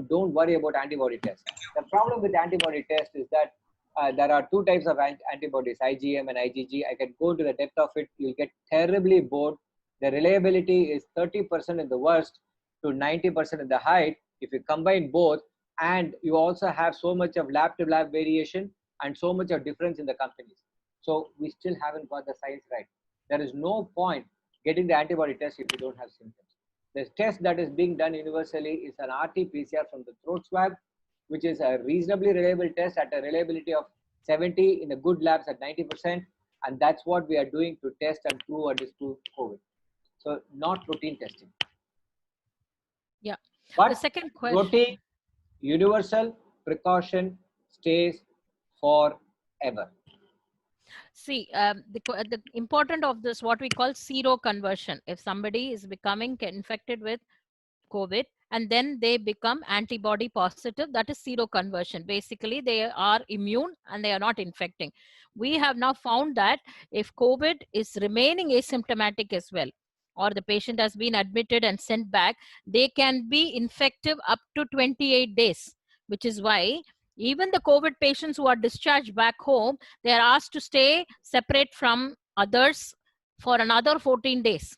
S4: don't worry about antibody tests. The problem with antibody test is that there are two types of antibodies, IgM and IgG. I can go to the depth of it. You'll get terribly bored. The reliability is 30% in the worst to 90% in the height. If you combine both, and you also have so much of lab to lab variation and so much of difference in the companies. So we still haven't got the science right. There is no point getting the antibody test if you don't have symptoms. The test that is being done universally is an RT-PCR from the throat swab, which is a reasonably reliable test at a reliability of 70, in the good labs at 90%. And that's what we are doing to test and prove or disprove COVID. So not routine testing.
S1: Yeah.
S4: But
S1: the second question.
S4: Routine, universal precaution stays forever.
S1: See, the important of this, what we call seroconversion. If somebody is becoming infected with COVID and then they become antibody positive, that is seroconversion. Basically, they are immune and they are not infecting. We have now found that if COVID is remaining asymptomatic as well, or the patient has been admitted and sent back, they can be infective up to 28 days, which is why even the COVID patients who are discharged back home, they are asked to stay separate from others for another 14 days.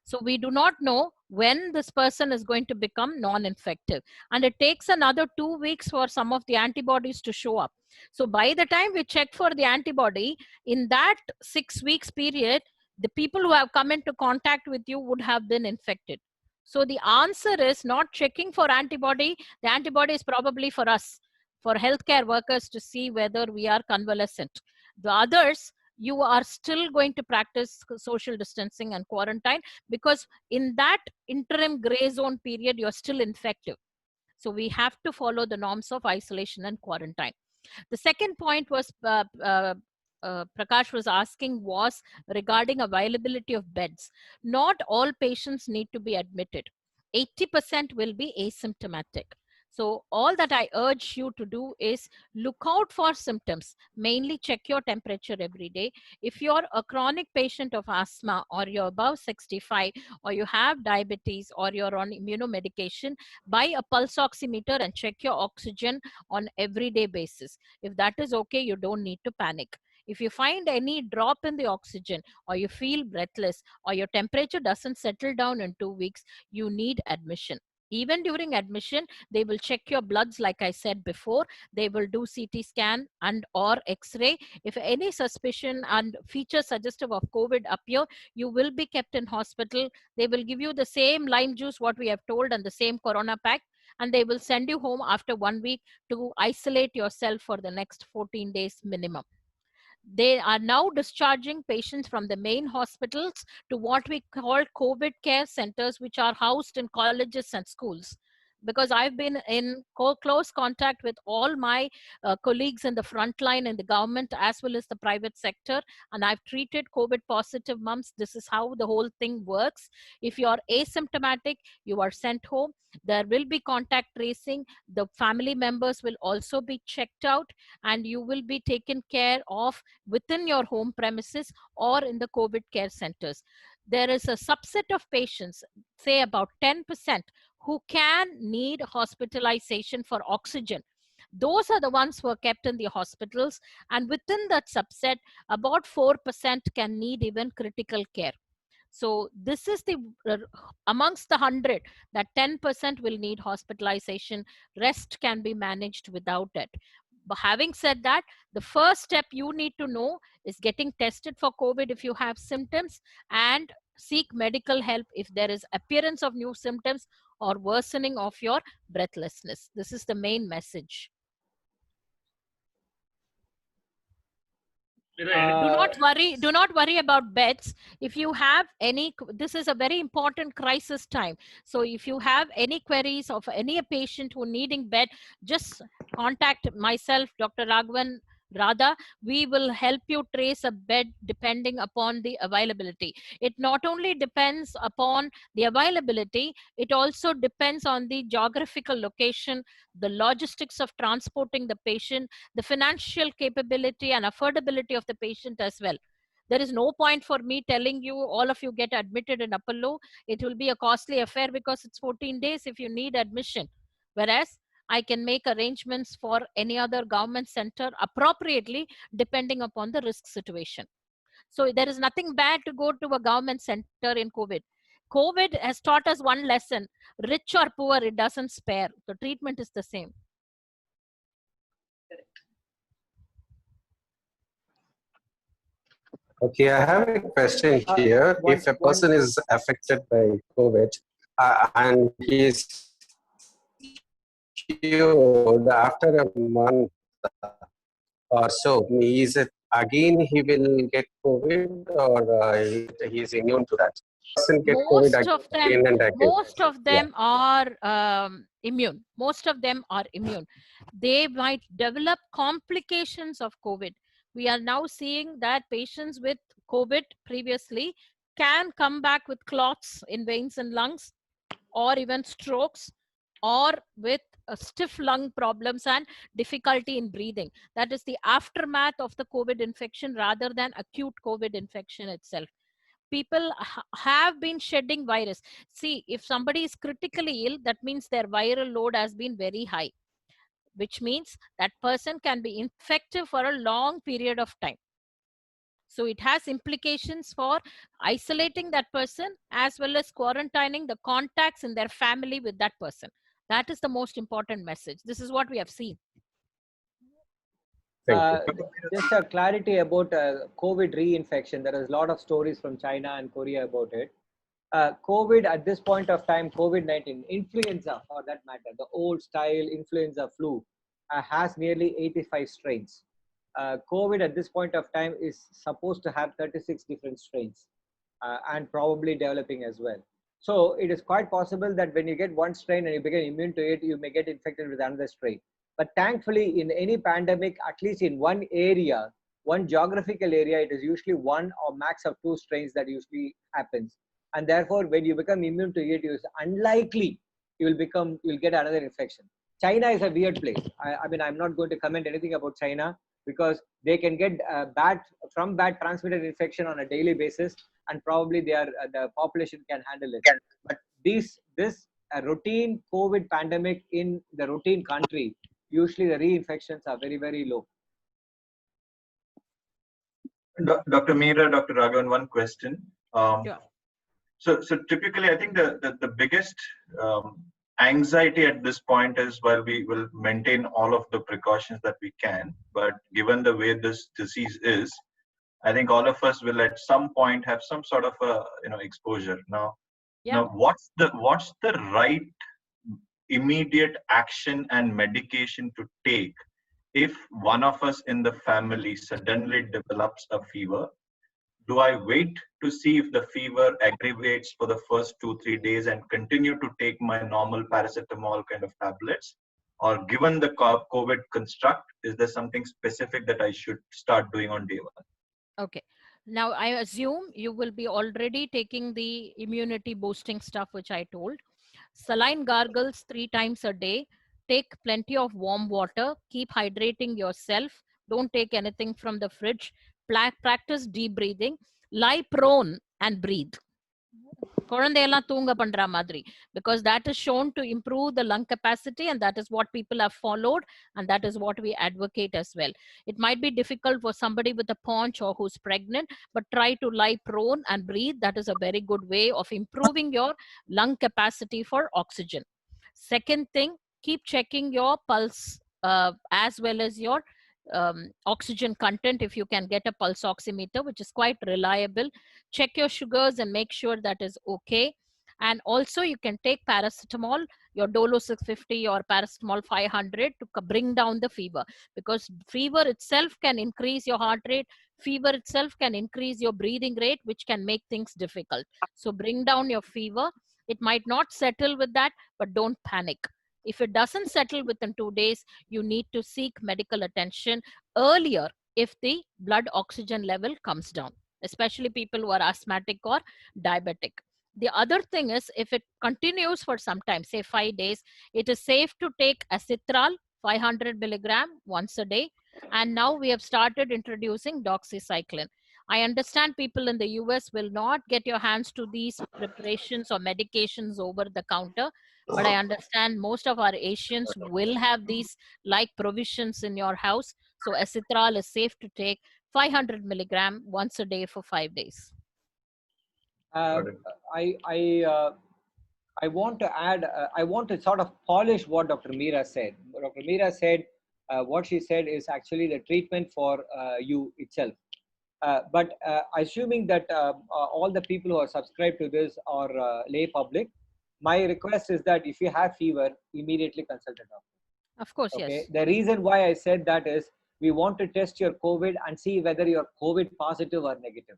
S1: So we do not know when this person is going to become non-infective. And it takes another 2 weeks for some of the antibodies to show up. So by the time we check for the antibody, in that 6 weeks period, the people who have come into contact with you would have been infected. So the answer is not checking for antibody. The antibody is probably for us, for healthcare workers to see whether we are convalescent. The others, you are still going to practice social distancing and quarantine, because in that interim gray zone period, you're still infective. So we have to follow the norms of isolation and quarantine. The second point was Prakash was asking was regarding availability of beds. Not all patients need to be admitted. 80% will be asymptomatic. So all that I urge you to do is look out for symptoms. Mainly check your temperature every day. If you're a chronic patient of asthma, or you're above 65, or you have diabetes, or you're on immunomedication, buy a pulse oximeter and check your oxygen on everyday basis. If that is okay, you don't need to panic. If you find any drop in the oxygen, or you feel breathless, or your temperature doesn't settle down in 2 weeks, you need admission. Even during admission, they will check your bloods, like I said before. They will do CT scan and or X-ray. If any suspicion and feature suggestive of COVID appear, you will be kept in hospital. They will give you the same lime juice what we have told and the same corona pack, and they will send you home after 1 week to isolate yourself for the next 14 days minimum. They are now discharging patients from the main hospitals to what we call COVID care centers, which are housed in colleges and schools. Because I've been in close contact with all my colleagues in the front line in the government as well as the private sector, and I've treated COVID positive mums. This is how the whole thing works. If you are asymptomatic, you are sent home. There will be contact tracing. The family members will also be checked out, and you will be taken care of within your home premises or in the COVID care centers. There is a subset of patients, say about 10%, who can need hospitalization for oxygen. Those are the ones who are kept in the hospitals, and within that subset, about 4% can need even critical care. So this is the amongst the 100, that 10% will need hospitalization. Rest can be managed without it. But having said that, the first step you need to know is getting tested for COVID if you have symptoms, and seek medical help if there is appearance of new symptoms or worsening of your breathlessness. This is the main message. Do not worry about beds. If you have any, this is a very important crisis time. So if you have any queries of any patient who needing bed, just contact myself, Dr. Raghavan, Radha. We will help you trace a bed depending upon the availability. It not only depends upon the availability, it also depends on the geographical location, the logistics of transporting the patient, the financial capability and affordability of the patient as well. There is no point for me telling you, all of you get admitted in Apollo. It will be a costly affair because it's 14 days if you need admission. Whereas I can make arrangements for any other government center appropriately depending upon the risk situation. So there is nothing bad to go to a government center in COVID. COVID has taught us one lesson: rich or poor, it doesn't spare. The treatment is the same.
S7: Okay, I have a question here. If a person is affected by COVID and he is cured after a month or so, is it again he will get COVID, or he is immune to that? Get
S1: most
S7: COVID
S1: of them,
S7: again and again.
S1: most of them are immune. Most of them are immune. They might develop complications of COVID. We are now seeing that patients with COVID previously can come back with clots in veins and lungs, or even strokes, or with stiff lung problems and difficulty in breathing. That is the aftermath of the COVID infection rather than acute COVID infection itself. People have been shedding virus. See, if somebody is critically ill, that means their viral load has been very high, which means that person can be infective for a long period of time. So it has implications for isolating that person as well as quarantining the contacts in their family with that person. That is the most important message. This is what we have seen.
S4: Just a clarity about COVID reinfection. There is a lot of stories from China and Korea about it. COVID at this point of time, COVID-19, influenza for that matter, the old style influenza flu has nearly 85 strains. COVID at this point of time is supposed to have 36 different strains and probably developing as well. So it is quite possible that when you get one strain and you become immune to it, you may get infected with another strain. But thankfully, in any pandemic, at least in one area, one geographical area, it is usually one or max of two strains that usually happens. And therefore, when you become immune to it, it is unlikely you'll get another infection. China is a weird place. I mean, I'm not going to comment anything about China because they can get bad transmitted infection on a daily basis, and probably the population can handle it. But this routine COVID pandemic in the routine country, usually the reinfections are very, very low.
S3: Dr. Meera, Dr. Raghavan, one question.
S1: Yeah.
S3: So typically, I think the biggest anxiety at this point is, while we will maintain all of the precautions that we can, but given the way this disease is, I think all of us will at some point have some sort of a exposure. Now, what's the right immediate action and medication to take if one of us in the family suddenly develops a fever? Do I wait to see if the fever aggravates for the first 2-3 days and continue to take my normal paracetamol kind of tablets? Or given the COVID construct, is there something specific that I should start doing on day one?
S1: Okay. Now, I assume you will be already taking the immunity boosting stuff, which I told. Saline gargles 3 times a day. Take plenty of warm water. Keep hydrating yourself. Don't take anything from the fridge. Practice deep breathing. Lie prone and breathe. குழந்தையெல்லாம் தூங்க பண்ற மாதிரி, because that is shown to improve the lung capacity, and that is what people have followed, and that is what we advocate as well. It might be difficult for somebody with a paunch or who's pregnant, but try to lie prone and breathe. That is a very good way of improving your lung capacity for oxygen. Second thing, keep checking your pulse as well as your oxygen content. If you can get a pulse oximeter, which is quite reliable, check your sugars and make sure that is okay. And also you can take paracetamol, your Dolo 650 or paracetamol 500 to bring down the fever, because fever itself can increase your heart rate. Fever itself can increase your breathing rate, which can make things difficult. So bring down your fever. It might not settle with that, but don't panic. If it doesn't settle within 2 days, you need to seek medical attention earlier if the blood oxygen level comes down, especially people who are asthmatic or diabetic. The other thing is, if it continues for some time, say 5 days, it is safe to take acitral 500 milligram once a day. And now we have started introducing doxycycline. I understand people in the US will not get your hands to these preparations or medications over the counter, but I understand most of our Asians will have these like provisions in your house. So acitral is safe to take 500 milligram once a day for 5 days.
S4: I want to add, I want to sort of polish what Dr. Meera said. Dr. Meera said, what she said is actually the treatment for you itself. But assuming that all the people who are subscribed to this are lay public, my request is that if you have fever, immediately consult a doctor.
S1: Of course,
S4: Okay.
S1: yes.
S4: The reason why I said that is we want to test your COVID and see whether you're COVID positive or negative.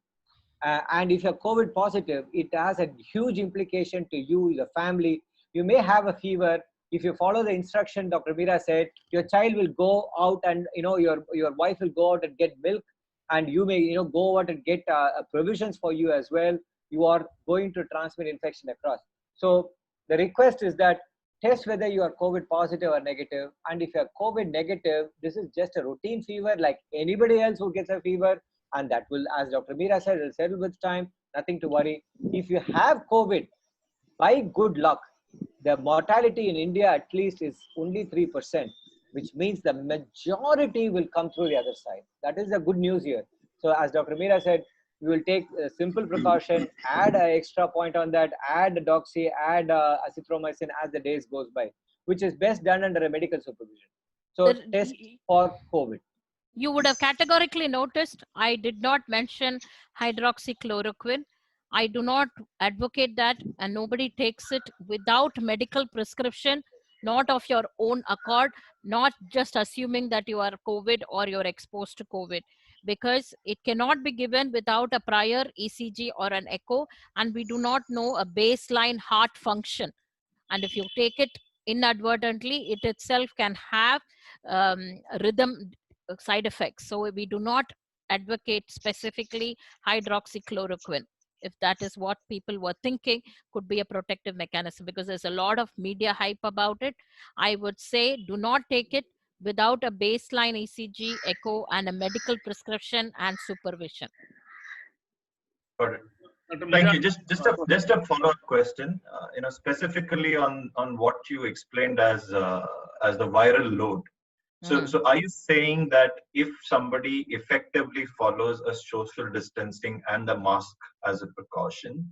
S4: And if you're COVID positive, it has a huge implication to you, the family. You may have a fever. If you follow the instruction Dr. Meera said, your child will go out and, your wife will go out and get milk, and you may, go out and get provisions for you as well. You are going to transmit infection across. So the request is that test whether you are COVID positive or negative. And if you're COVID negative, this is just a routine fever like anybody else who gets a fever. And that will, as Dr. Meera said, will settle with time, nothing to worry. If you have COVID, by good luck, the mortality in India at least is only 3%, which means the majority will come through the other side. That is the good news here. So as Dr. Meera said, we will take a simple precaution, add an extra point on that, add doxy, add azithromycin as the days goes by, which is best done under a medical supervision. So test for COVID.
S1: You would have categorically noticed I did not mention hydroxychloroquine. I do not advocate that, and nobody takes it without medical prescription, not of your own accord, not just assuming that you are COVID or you're exposed to COVID, because it cannot be given without a prior ECG or an echo, and we do not know a baseline heart function. And if you take it inadvertently, it itself can have rhythm side effects. So we do not advocate specifically hydroxychloroquine. If that is what people were thinking, could be a protective mechanism, because there's a lot of media hype about it. I would say do not take it without a baseline ECG, echo, and a medical prescription and supervision.
S3: Got it. Thank you. Just a follow-up question. Specifically on what you explained as the viral load. So are you saying that if somebody effectively follows a social distancing and the mask as a precaution,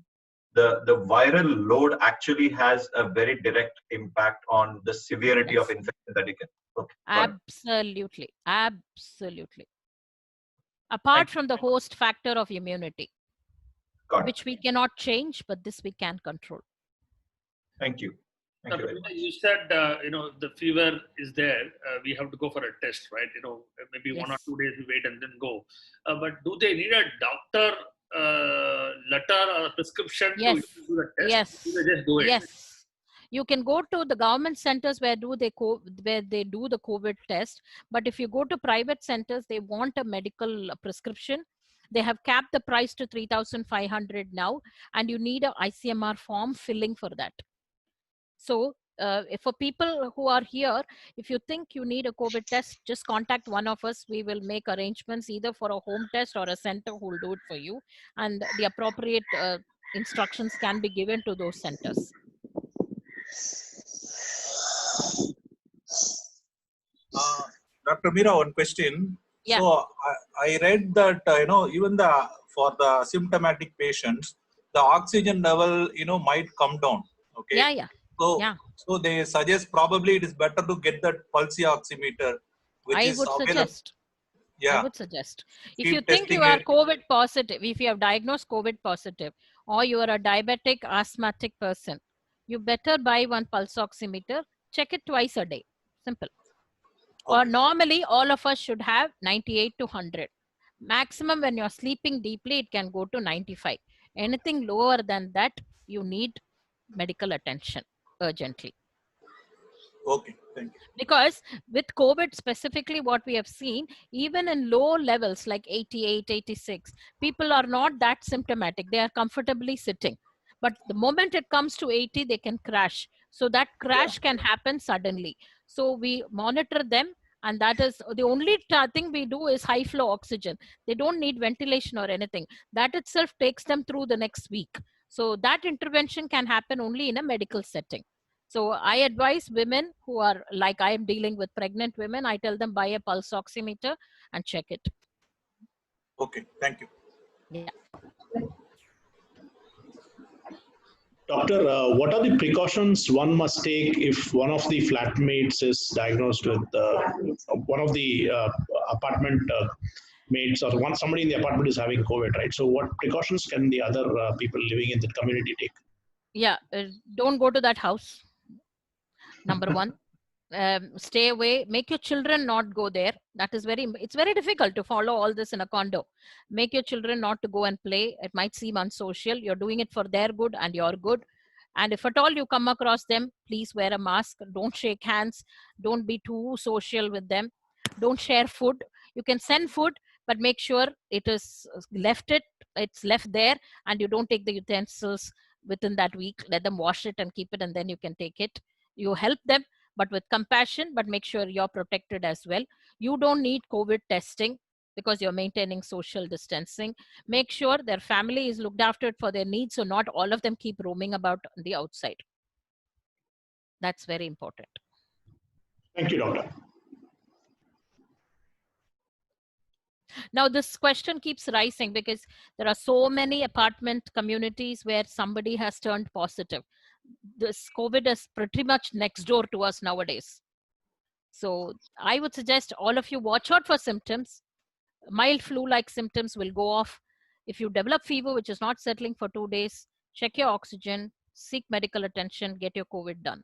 S3: the viral load actually has a very direct impact on the severity of infection that you can? Okay,
S1: absolutely. Absolutely. Apart from the host factor of immunity, which we cannot change, but this we can control.
S3: Thank you. Thank you very
S5: Dr.
S3: much.
S5: You said, the fever is there. We have to go for a test, right? Maybe 1 or
S1: Yes.
S5: 2 days we wait and then go. But do they need a doctor letter or a prescription to
S1: Yes.
S5: do the test?
S1: Yes.
S5: Do they just do it?
S1: Yes. You can go to the government centers where do they do the COVID test. But if you go to private centers, they want a medical prescription. They have capped the price to 3,500 now, and you need a ICMR form filling for that. So if for people who are here, if you think you need a COVID test, just contact one of us. We will make arrangements either for a home test or a center who will do it for you. And the appropriate instructions can be given to those centers.
S2: Dr. Meera, one question.
S1: Yeah.
S2: So I read that even for the symptomatic patients, the oxygen level might come down. Okay.
S1: Yeah.
S2: So
S1: Yeah.
S2: so they suggest probably it is better to get that pulse oximeter, which
S1: I
S2: is
S1: would
S2: available.
S1: suggest.
S2: Yeah.
S1: I would suggest. If
S2: Keep
S1: you think you
S2: testing
S1: are
S2: it.
S1: COVID positive, if you have diagnosed COVID positive, or you are a diabetic asthmatic person, you better buy one pulse oximeter. Check it twice a day. Simple. Or
S2: Okay.
S1: normally all of us should have 98 to 100. Maximum when you're sleeping deeply, it can go to 95. Anything lower than that, you need medical attention urgently.
S2: Okay. Thank you.
S1: Because with COVID specifically, what we have seen, even in low levels like 88, 86, people are not that symptomatic. They are comfortably sitting. But the moment it comes to 80, they can crash. So that crash can happen suddenly. So we monitor them. And that is the only thing we do is high flow oxygen. They don't need ventilation or anything. That itself takes them through the next week. So that intervention can happen only in a medical setting. So I advise women who are like I am dealing with pregnant women, I tell them buy a pulse oximeter and check it.
S2: Okay. Thank you.
S1: Yeah.
S8: Doctor, what are the precautions one must take if one of the flatmates is diagnosed with one of the apartment mates or somebody in the apartment is having COVID, right? So what precautions can the other people living in the community take?
S1: Yeah. Don't go to that house. Number one. Stay away. Make your children not go there. That is it's very difficult to follow all this in a condo. Make your children not to go and play. It might seem unsocial. You're doing it for their good and your good. And if at all you come across them, please wear a mask. Don't shake hands. Don't be too social with them. Don't share food. You can send food, but make sure it is it's left there, and you don't take the utensils within that week. Let them wash it and keep it, and then you can take it. You help them, but with compassion, but make sure you're protected as well. You don't need COVID testing because you're maintaining social distancing. Make sure their family is looked after for their needs, so not all of them keep roaming about on the outside. That's very important.
S8: Thank you, doctor.
S1: Now, this question keeps rising because there are so many apartment communities where somebody has turned positive. This COVID is pretty much next door to us nowadays. So I would suggest all of you watch out for symptoms. Mild flu-like symptoms will go off. If you develop fever, which is not settling for 2 days, check your oxygen, seek medical attention, get your COVID done.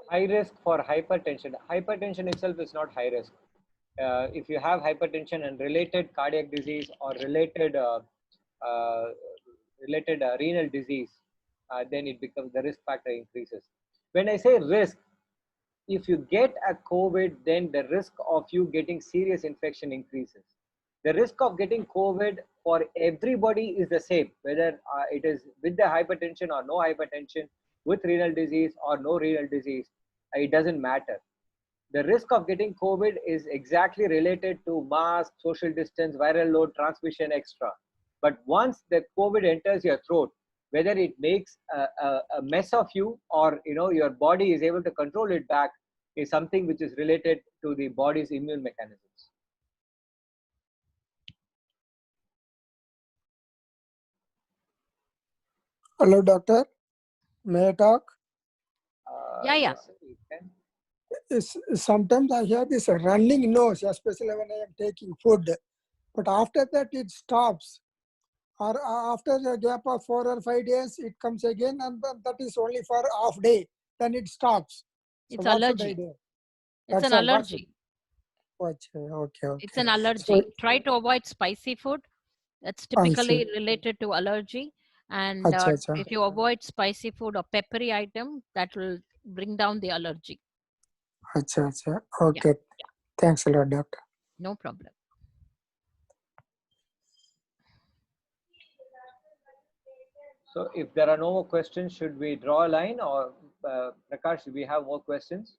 S4: High risk for hypertension. Hypertension itself is not high risk. If you have hypertension and related cardiac disease or related renal disease, then it becomes the risk factor increases. When I say risk, if you get a COVID, then the risk of you getting serious infection increases. The risk of getting COVID for everybody is the same, whether it is with the hypertension or no hypertension, with renal disease or no renal disease, it doesn't matter. The risk of getting COVID is exactly related to mask, social distance, viral load, transmission, extra. But once the COVID enters your throat, whether it makes a mess of you or your body is able to control it back, is something which is related to the body's immune mechanisms.
S9: Hello, doctor. May I talk?
S1: Yeah.
S4: Yes, you can.
S9: Sometimes I have this running nose, especially when I am taking food. But after that, it stops. or after a gap of 4 or 5 days, it comes again, and that is only for half day. Then it stops. So
S1: It's
S9: what should I
S1: allergy.
S9: do?
S1: It's
S9: That's
S1: an
S9: all. What should-
S1: allergy.
S9: Okay.
S1: It's an
S9: So,
S1: allergy. Try to avoid spicy food. That's
S9: I
S1: typically
S9: see.
S1: related to allergy. And
S9: Acha.
S1: if you avoid spicy food or peppery item, that will bring down the allergy.
S9: Acha. Okay. Thanks a lot, doctor.
S1: No problem.
S4: So if there are no more questions, should we draw a line, or Prakash, do we have more questions?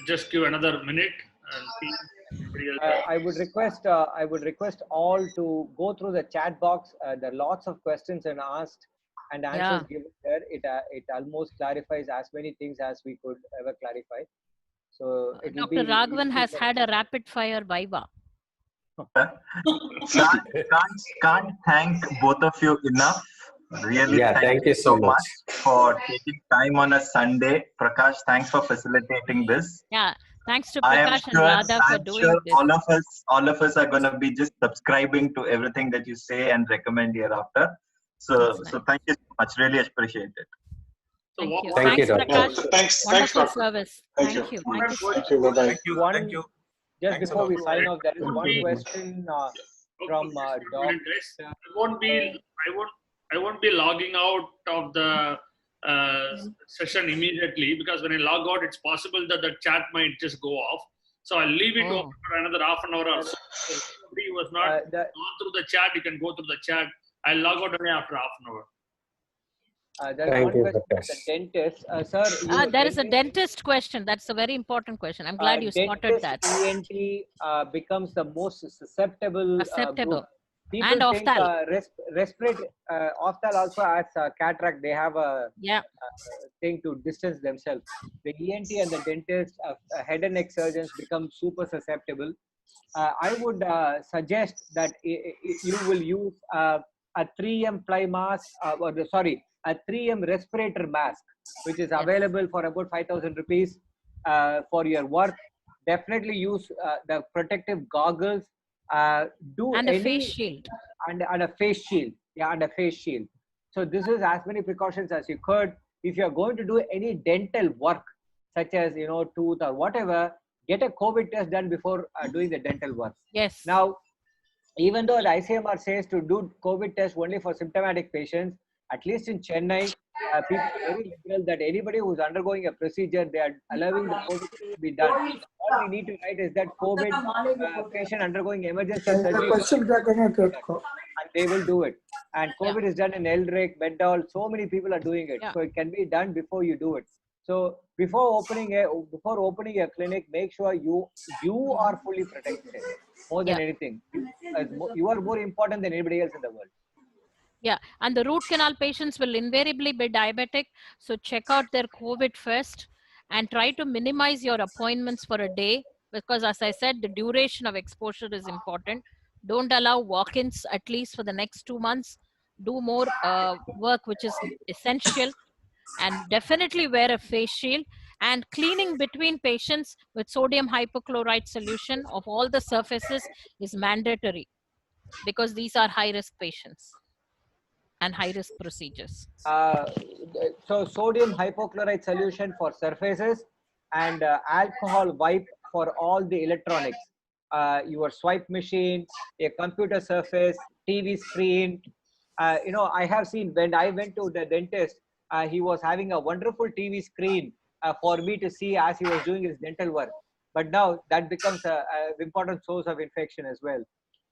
S5: Just give another minute and see if anybody else
S4: I would request all to go through the chat box. There are lots of questions and asked and answers given there. It almost clarifies as many things as we could ever clarify. So it will
S1: Dr.
S4: be
S1: Raghavan has had a rapid fire viva.
S3: Can't thank both of you enough. Really,
S7: Yeah, thank you so much.
S3: for taking time on a Sunday. Prakash, thanks for facilitating this.
S1: Yeah, thanks to
S3: I am
S1: Prakash and
S3: sure,
S1: Radha for doing this.
S3: all of us are going to be just subscribing to everything that you say and recommend hereafter. So thank you so much. Really appreciate it.
S1: Thank you.
S7: Thank you,
S1: Thanks,
S7: Doctor.
S1: Prakash.
S10: Thanks,
S1: Wonderful
S10: Doctor.
S1: service.
S10: Thank you.
S1: Thank you. Thank you.
S10: Thank you. Bye-bye.
S2: Thank you.
S4: One-
S2: Thank you.
S4: just
S2: Thanks a
S4: before
S2: lot.
S4: we sign off. There is
S5: Would
S4: one
S5: be-
S4: question from Doc.
S5: I won't be logging out of the session immediately, because when I log out, it's possible that the chat might just go off. So I'll leave it open for another half an hour or so. If somebody was not gone through the chat, you can go through the chat. I'll log out only after half an hour.
S4: There is
S7: Thank
S4: one
S7: you,
S4: question from
S7: Prakash.
S4: the dentist. Sir,
S1: There is a dentist question. That's a very important question. I'm glad you spotted that.
S4: ENT becomes the most susceptible
S1: Acceptable.
S4: group. People
S1: And
S4: think
S1: ophthal.
S4: respiratory ophthal also has cataract. They have a
S1: Yeah.
S4: thing to distance themselves. The ENT and the dentist, head and neck surgeons become super susceptible. I would suggest that you will use a 3M fly mask, a 3M respirator mask, which is available for about 5,000 rupees for your work. Definitely use the protective goggles.
S1: And a face shield.
S4: And a face shield. Yeah, and a face shield. So this is as many precautions as you could. If you're going to do any dental work, such as tooth or whatever, get a COVID test done before doing the dental work.
S1: Yes.
S4: Now, even though the ICMR says to do COVID test only for symptomatic patients, at least in Chennai, people are very liberal that anybody who's undergoing a procedure, they are allowing the COVID test to be done. All we need to write is that COVID patient undergoing emergency surgery, and they will do it. And COVID is done in Eldrick, Bedall. So many people are doing it, so it can be done before you do it. So before opening a clinic, make sure you are fully protected more than anything. You are more important than anybody else in the world.
S1: Yeah, and the root canal patients will invariably be diabetic. So check out their COVID first and try to minimize your appointments for a day, because as I said, the duration of exposure is important. Don't allow walk-ins at least for the next 2 months. Do more work which is essential, and definitely wear a face shield, and cleaning between patients with sodium hypochlorite solution of all the surfaces is mandatory, because these are high-risk patients and high-risk procedures.
S4: So sodium hypochlorite solution for surfaces, and alcohol wipe for all the electronics. Your swipe machine, a computer surface, TV screen. I have seen when I went to the dentist, he was having a wonderful TV screen for me to see as he was doing his dental work. But now that becomes an important source of infection as well.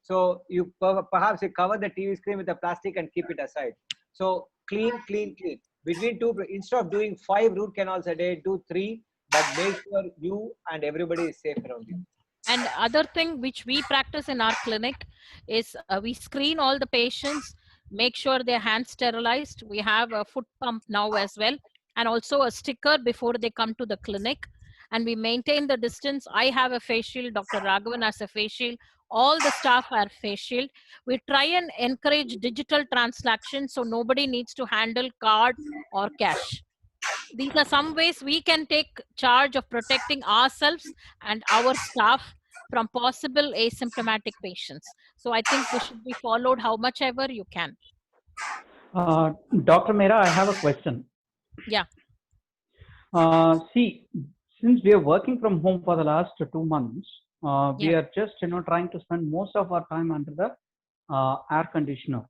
S4: So you perhaps you cover the TV screen with a plastic and keep it aside. So clean. Between two, instead of doing 5 root canals a day, do 3, but make sure you and everybody is safe around you.
S1: And other thing which we practice in our clinic is we screen all the patients, make sure their hands sterilized. We have a foot pump now as well, and also a sticker before they come to the clinic. And we maintain the distance. I have a face shield, Dr. Raghavan has a face shield, all the staff are face shield. We try and encourage digital transactions, so nobody needs to handle card or cash. These are some ways we can take charge of protecting ourselves and our staff from possible asymptomatic patients. So I think this should be followed how much ever you can.
S10: Dr. Mehra, I have a question.
S1: Yeah.
S10: See, since we are working from home for the last 2 months, we are just trying to spend most of our time under the air conditioner.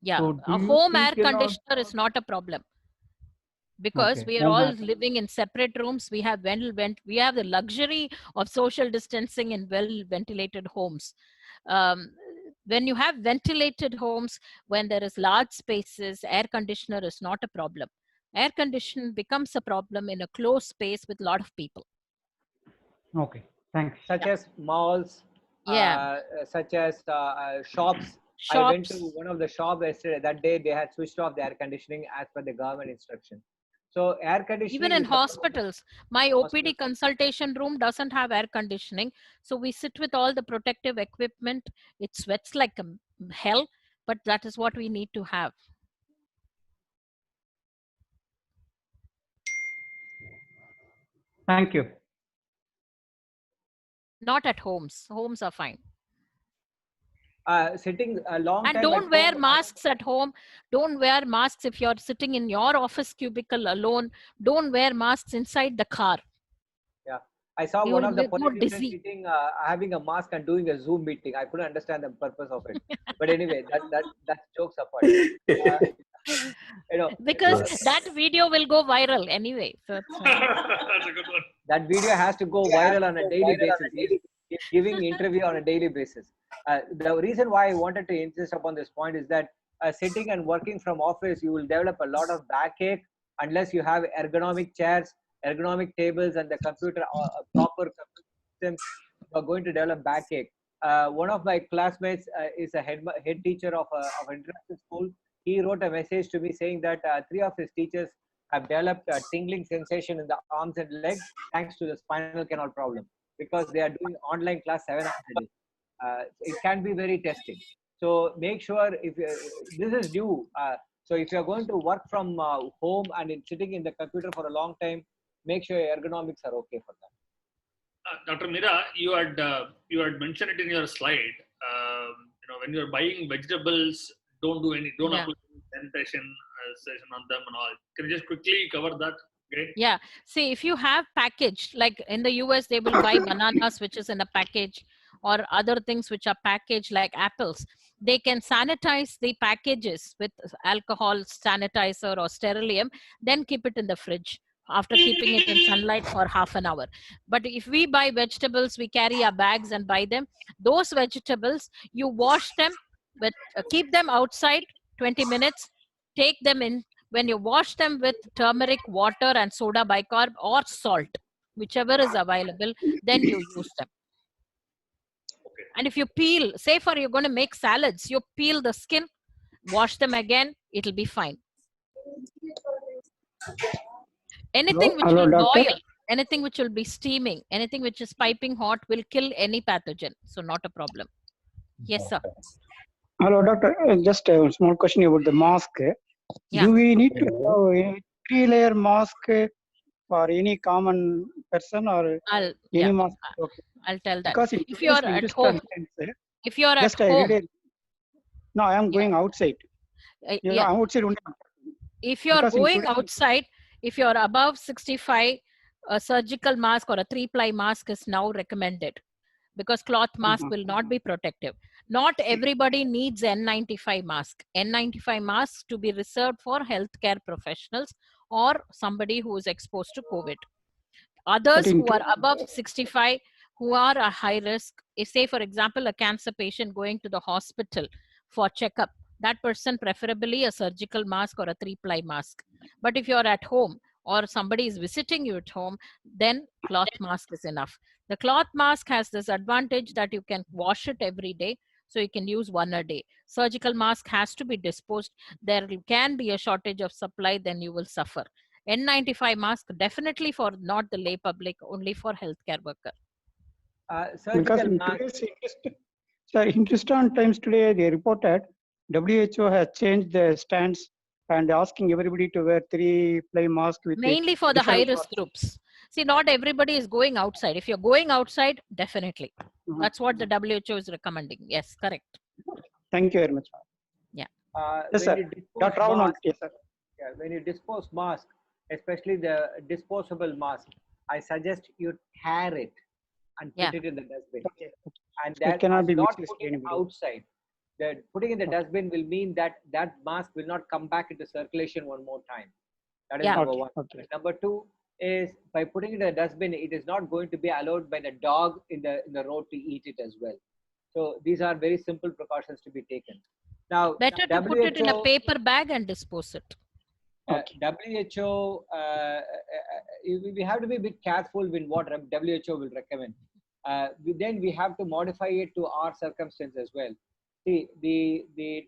S1: Yeah,
S10: So
S1: a home air conditioner is not a problem, because we are all living in separate rooms. We have we have the luxury of social distancing in well ventilated homes. When you have ventilated homes, when there is large spaces, air conditioner is not a problem. Air conditioning becomes a problem in a closed space with a lot of people.
S10: Okay, thanks.
S4: Such as malls, such as shops. I went to one of the shops yesterday. That day they had switched off the air conditioning as per the government instruction. So air conditioning.
S1: Even in hospitals, my OPD consultation room doesn't have air conditioning. So we sit with all the protective equipment. It sweats like hell, but that is what we need to have.
S10: Thank you.
S1: Not at homes. Homes are fine.
S4: Sitting a long
S1: and
S4: time.
S1: Don't wear masks at home. Don't wear masks if you're sitting in your office cubicle alone. Don't wear masks inside the car.
S4: Yeah, I saw one of the politicians sitting, having a mask and doing a Zoom meeting. I couldn't understand the purpose of it. But anyway, that jokes apart.
S1: Because that video will go viral anyway. So
S5: That's a good one.
S4: That video has to go viral on a daily basis. He's giving interview on a daily basis. The reason why I wanted to insist upon this point is that sitting and working from office, you will develop a lot of backache unless you have ergonomic chairs, ergonomic tables, and the computer proper systems. You are going to develop backache. One of my classmates is a head teacher of an international school. He wrote a message to me saying that 3 of his teachers have developed a tingling sensation in the arms and legs thanks to the spinal canal problem, because they are doing online class 7 hours a day. It can be very testing. So make sure if this is new. So if you're going to work from home and sitting in the computer for a long time, make sure your ergonomics are okay for that.
S5: Dr. Mehra, you had mentioned it in your slide. When you're buying vegetables, don't apply sanitation on them and all. Can you just quickly cover that? Great.
S1: Yeah. See, if you have packaged, like in the US, they will buy bananas, which is in a package, or other things which are packaged like apples. They can sanitize the packages with alcohol sanitizer or sterilium, then keep it in the fridge after keeping it in sunlight for half an hour. But if we buy vegetables, we carry our bags and buy them. Those vegetables, you wash them, but keep them outside 20 minutes, take them in. When you wash them with turmeric, water, and soda bicarb or salt, whichever is available, then you use them.
S5: Okay.
S1: And if you peel, say for you're going to make salads, you peel the skin, wash them again, it'll be fine. Anything which will boil, anything which will be steaming, anything which is piping hot will kill any pathogen. So not a problem. Yes, sir.
S11: Hello, doctor. Just a small question about the mask. Do we need to have a 3-layer mask for any common person or any mask? Okay.
S1: I'll tell that.
S11: Because
S1: if you are at home, if you are at home,
S11: no, I am going outside. Outside only.
S1: If you are going outside, if you are above 65, a surgical mask or a 3-ply mask is now recommended, because cloth mask will not be protective. Not everybody needs N95 mask. N95 masks to be reserved for healthcare professionals or somebody who is exposed to COVID. Others who are above 65, who are a high risk, if say for example, a cancer patient going to the hospital for checkup, that person preferably a surgical mask or a 3-ply mask. But if you're at home or somebody is visiting you at home, then cloth mask is enough. The cloth mask has this advantage that you can wash it every day, so you can use one a day. Surgical mask has to be disposed. There can be a shortage of supply, then you will suffer. N95 mask definitely for not the lay public, only for healthcare worker.
S11: Because in today's Hindustan Times today, they reported WHO has changed the stance and asking everybody to wear 3-ply mask with
S1: mainly for the high risk groups. See, not everybody is going outside. If you're going outside, definitely. That's what the WHO is recommending. Yes, correct.
S11: Thank you very much.
S1: Yeah.
S11: Yes, sir. Dr. Rao, yes, sir.
S4: Yeah, when you dispose mask, especially the disposable mask, I suggest you tear it and put it in the dustbin.
S11: Okay.
S4: And
S11: It
S4: that
S11: cannot be
S4: not
S11: misused
S4: putting it
S11: anybody.
S4: outside. That putting in the dustbin will mean that that mask will not come back into circulation one more time. That is number one.
S11: Okay.
S4: Number two is by putting it in the dustbin, it is not going to be allowed by the dog in the road to eat it as well. So these are very simple precautions to be taken. Now,
S1: Better to put it in a paper bag and dispose it.
S4: WHO, we have to be a bit careful with what WHO will recommend. Then we have to modify it to our circumstance as well. See, the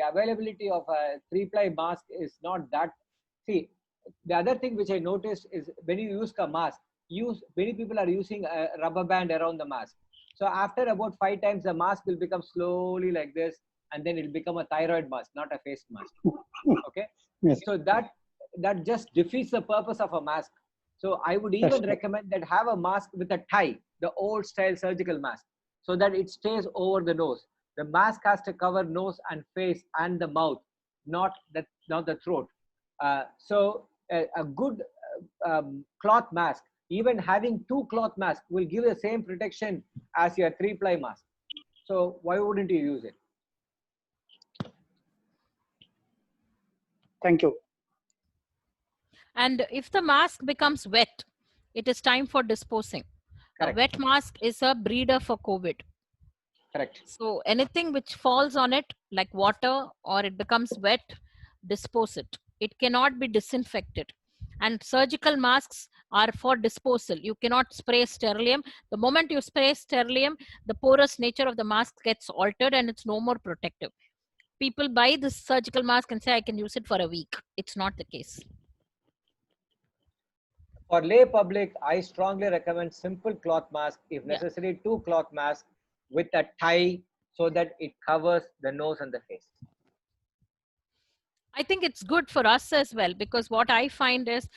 S4: availability of a 3-ply mask is not that. See, the other thing which I noticed is when you use a mask, many people are using a rubber band around the mask. So after about 5 times, the mask will become slowly like this, and then it will become a thyroid mask, not a face mask. Okay.
S11: Yes.
S4: So that just defeats the purpose of a mask. So I would even recommend that have a mask with a tie, the old style surgical mask, so that it stays over the nose. The mask has to cover nose and face and the mouth, not the throat. So a good cloth mask, even having 2 cloth masks, will give the same protection as your 3-ply mask. So why wouldn't you use it?
S11: Thank you.
S1: And if the mask becomes wet, it is time for disposing. A wet mask is a breeder for COVID.
S4: Correct.
S1: So anything which falls on it, like water, or it becomes wet, dispose it. It cannot be disinfected. And surgical masks are for disposal. You cannot spray sterilium. The moment you spray sterilium, the porous nature of the mask gets altered and it's no more protective. People buy this surgical mask and say, I can use it for a week. It's not the case.
S4: For lay public, I strongly recommend simple cloth mask, if necessary, 2 cloth masks with a tie so that it covers the nose and the face.
S1: I think it's good for us as well, because what I find is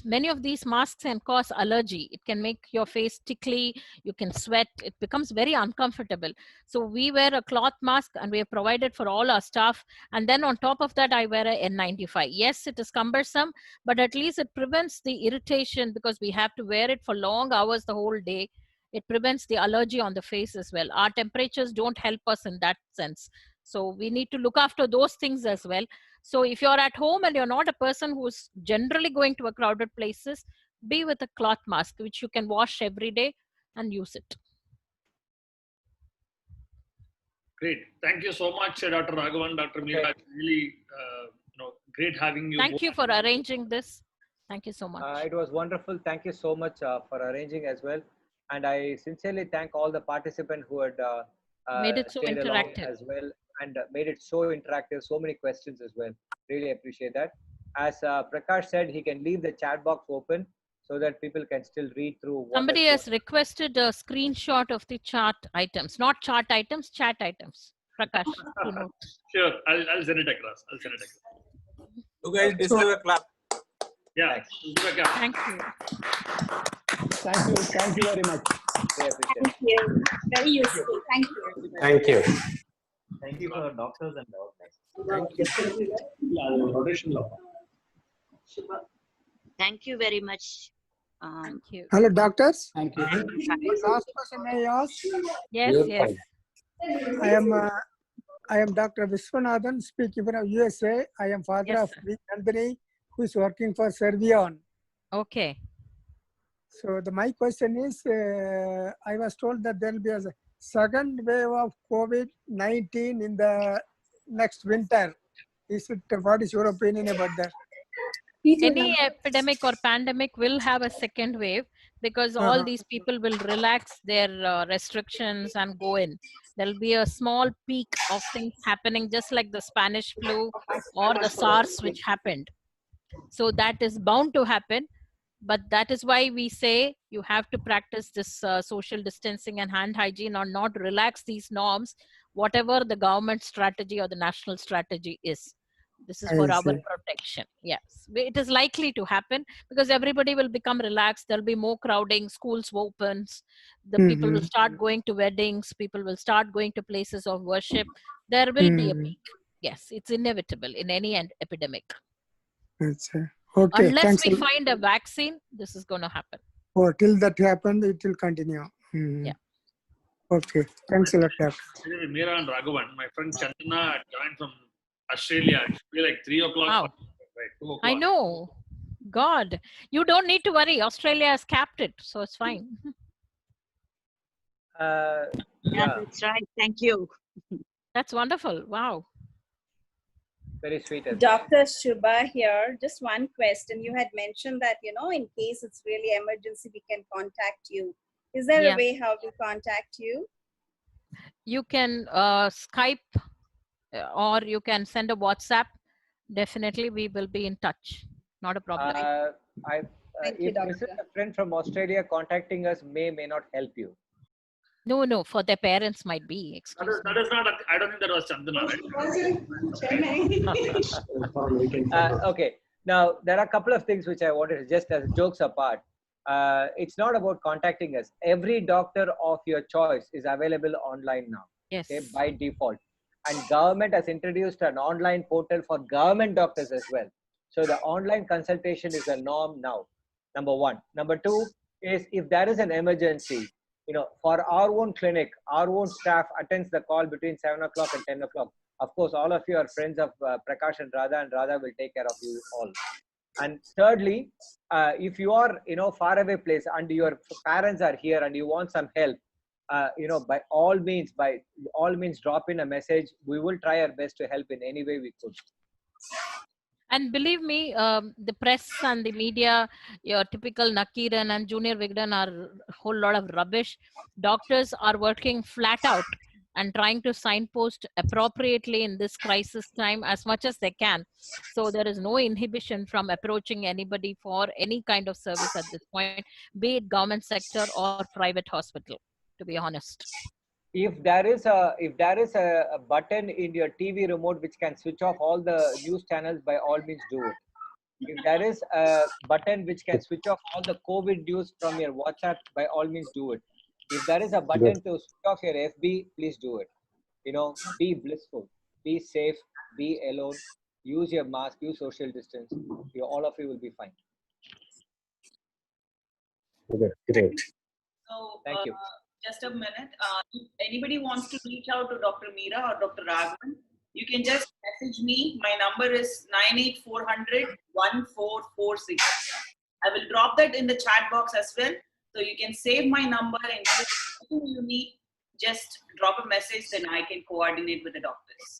S1: many of these masks can cause allergy. It can make your face tickly, you can sweat, it becomes very uncomfortable. So we wear a cloth mask and we have provided for all our staff. And then on top of that, I wear a N95. Yes, it is cumbersome, but at least it prevents the irritation because we have to wear it for long hours the whole day. It prevents the allergy on the face as well. Our temperatures don't help us in that sense. So we need to look after those things as well. So if you're at home and you're not a person who's generally going to a crowded places, be with a cloth mask, which you can wash every day and use it.
S5: Great. Thank you so much, Dr. Raghavan, Dr. Meera. Really, great having you.
S1: Thank you for arranging this. Thank you so much.
S4: It was wonderful. Thank you so much for arranging as well. And I sincerely thank all the participants who had
S1: made it so interactive
S4: as well, and made it so interactive, so many questions as well. Really appreciate that. As Prakash said, he can leave the chat box open so that people can still read through.
S1: Somebody has requested a screenshot of the chart items, not chart items, chat items. Prakash,
S5: Sure, I'll send it across.
S2: You guys deserve a clap.
S5: Yeah,
S1: thank you.
S11: Thank you very much.
S12: Thank you. Very useful. Thank you.
S7: Thank you.
S13: Thank you for doctors and all.
S8: Thank you.
S12: Thank you very much.
S1: Thank you.
S9: Hello, doctors.
S11: Thank you.
S9: Last question I ask.
S1: Yes, yes.
S9: I am Dr. Viswanathan, speaking from USA. I am father of Nandini, who is working for Servion.
S1: Okay.
S9: So my question is, I was told that there will be a second wave of COVID-19 in the next winter. What is your opinion about that?
S1: Any epidemic or pandemic will have a second wave because all these people will relax their restrictions and go in. There'll be a small peak of things happening, just like the Spanish flu or the SARS, which happened. So that is bound to happen. But that is why we say you have to practice this social distancing and hand hygiene, or not relax these norms, whatever the government strategy or the national strategy is. This is for
S9: I
S1: our
S9: see.
S1: protection. Yes, it is likely to happen because everybody will become relaxed. There'll be more crowding. Schools opens. The people will start going to weddings. People will start going to places of worship. There will be a peak. Yes, it's inevitable in any epidemic.
S9: Okay,
S1: Unless
S9: thanks.
S1: we find a vaccine, this is going to happen.
S9: Oh, till that happened, it will continue.
S1: Yeah.
S9: Okay, thanks a lot, Doctor.
S5: Meera and Raghavan, my friend Chandana joined from Australia. It should be like 3 o'clock.
S1: Wow.
S5: Right, 2 o'clock.
S1: I know. God, you don't need to worry. Australia has capped it, so it's fine.
S4: Yeah,
S14: that's right. Thank you.
S1: That's wonderful. Wow.
S4: Very sweet.
S12: Dr. Shubha here. Just one question. You had mentioned that, in case it's really emergency, we can contact you. Is there a way how to contact you?
S1: You can Skype or you can send a WhatsApp. Definitely, we will be in touch. Not a problem.
S4: If this is a friend from Australia contacting us, may not help you.
S1: No, for their parents might be.
S5: That is not, I don't think that was Chandana, right?
S4: Okay. Now, there are a couple of things which I wanted to just as jokes apart. It's not about contacting us. Every doctor of your choice is available online now.
S1: Yes.
S4: Okay, by default. And government has introduced an online portal for government doctors as well. So the online consultation is the norm now. Number one. Number two is if there is an emergency, for our own clinic, our own staff attends the call between 7 o'clock and 10 o'clock. Of course, all of you are friends of Prakash and Radha will take care of you all. And thirdly, if you are, far away place and your parents are here and you want some help, by all means, drop in a message. We will try our best to help in any way we could.
S1: And believe me, the press and the media, your typical Nakiran and Junior Vigdan are a whole lot of rubbish. Doctors are working flat out and trying to signpost appropriately in this crisis time as much as they can. So there is no inhibition from approaching anybody for any kind of service at this point, be it government sector or private hospital, to be honest.
S4: If there is a button in your TV remote which can switch off all the news channels, by all means do it. If there is a button which can switch off all the COVID news from your WhatsApp, by all means do it. If there is a button to switch off your FB, please do it. Be blissful, be safe, be alone, use your mask, use social distance. All of you will be fine.
S7: Great.
S15: So,
S4: thank you.
S15: Just a minute. If anybody wants to reach out to Dr. Meera or Dr. Raghavan, you can just message me. My number is 98400-1446. I will drop that in the chat box as well. So you can save my number and anything you need, just drop a message, then I can coordinate with the doctors.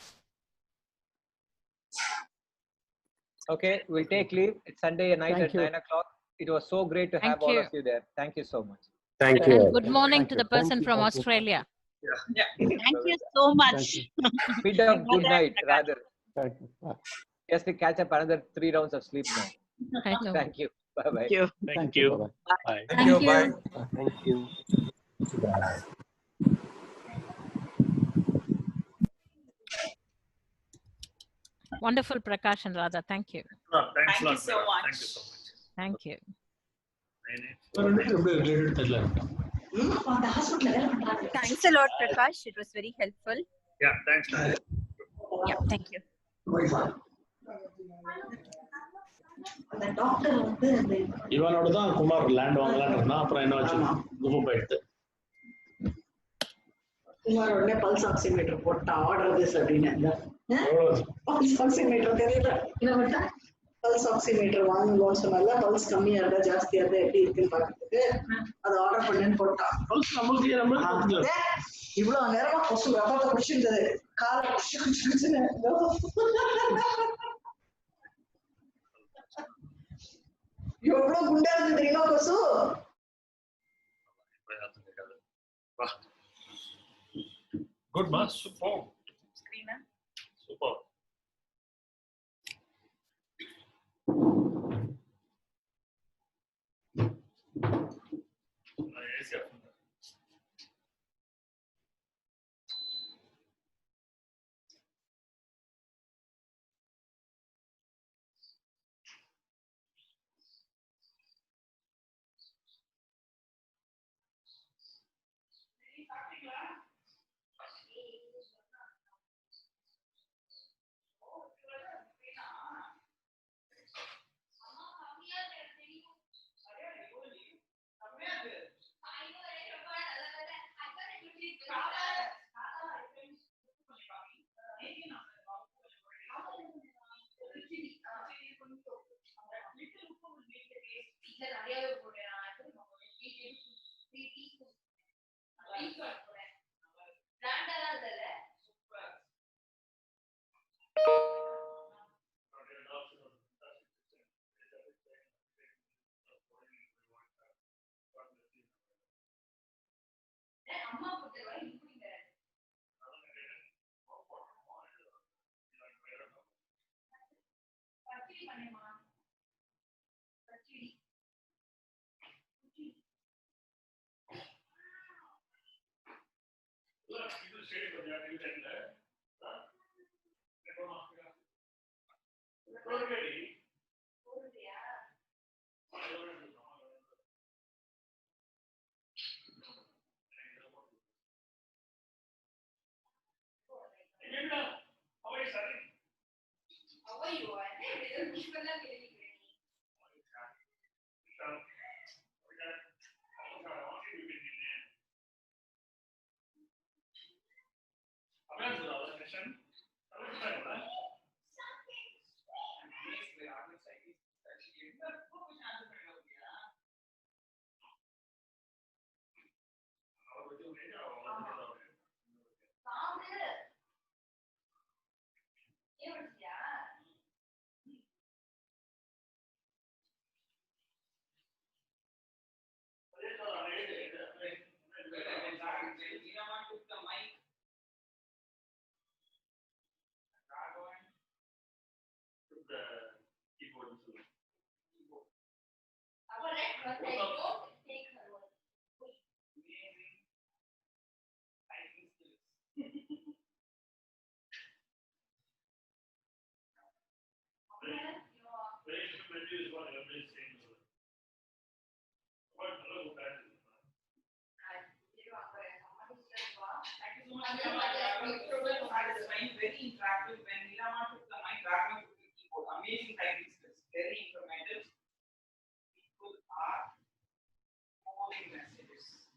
S4: Okay, we'll take leave. It's Sunday night at 9 o'clock. It was so great to have all of you there. Thank you so much.
S7: Thank you.
S1: And good morning to the person from Australia.
S14: Yeah. Thank you so much.
S4: Bit of good night, rather. Just to catch up another 3 rounds of sleep now.
S1: I know.
S4: Thank you. Bye-bye.
S5: Thank you.
S13: Bye.
S2: Thank you. Bye.
S7: Thank you. Bye.
S1: Wonderful, Prakash and Radha. Thank you.
S5: Thanks a lot.
S15: Thank you so much.
S5: Thank you so much.
S1: Thank you.
S12: Thanks a lot, Prakash. It was very helpful.
S5: Yeah, thanks.
S12: Yeah, thank you.
S8: இவனோட தான் Kumar land வாங்கலான்னு இருந்தான். அப்புறம் என்ன ஆச்சு, குப்பை போயிடுது.
S16: குமார் உடனே பல்ஸ் ஆக்சிமீட்டர் போட்டான். ஆர்டர் திஸ் அப்படின்னு பல்ஸ் ஆக்சிமீட்டர் தெரியல என்ன பல்ஸ் ஆக்சிமீட்டர் வாங்குவோம்னு சொன்னால பல்ஸ் கம்மியா இருந்தா ஜாஸ்தியா இருந்தா எப்படி இருக்குன்னு பாக்கிறதுக்கு அதை ஆர்டர் பண்ணுன்னு போட்டான். இவ்வளவு நேரமா கொசு ரத்தத்தை குடிச்சிருந்தது, காலை குடிச்சுன்னு எவ்வளவு குண்டா இருந்து தெரியுமா கொசு.
S5: Good, ma. Super.
S15: Screener.
S5: Super. Yes, yeah.
S15: Very interactive. When Nilama took the mic, Raghav took the keyboard. Amazing typing skills. Very informative. People are forwarding messages.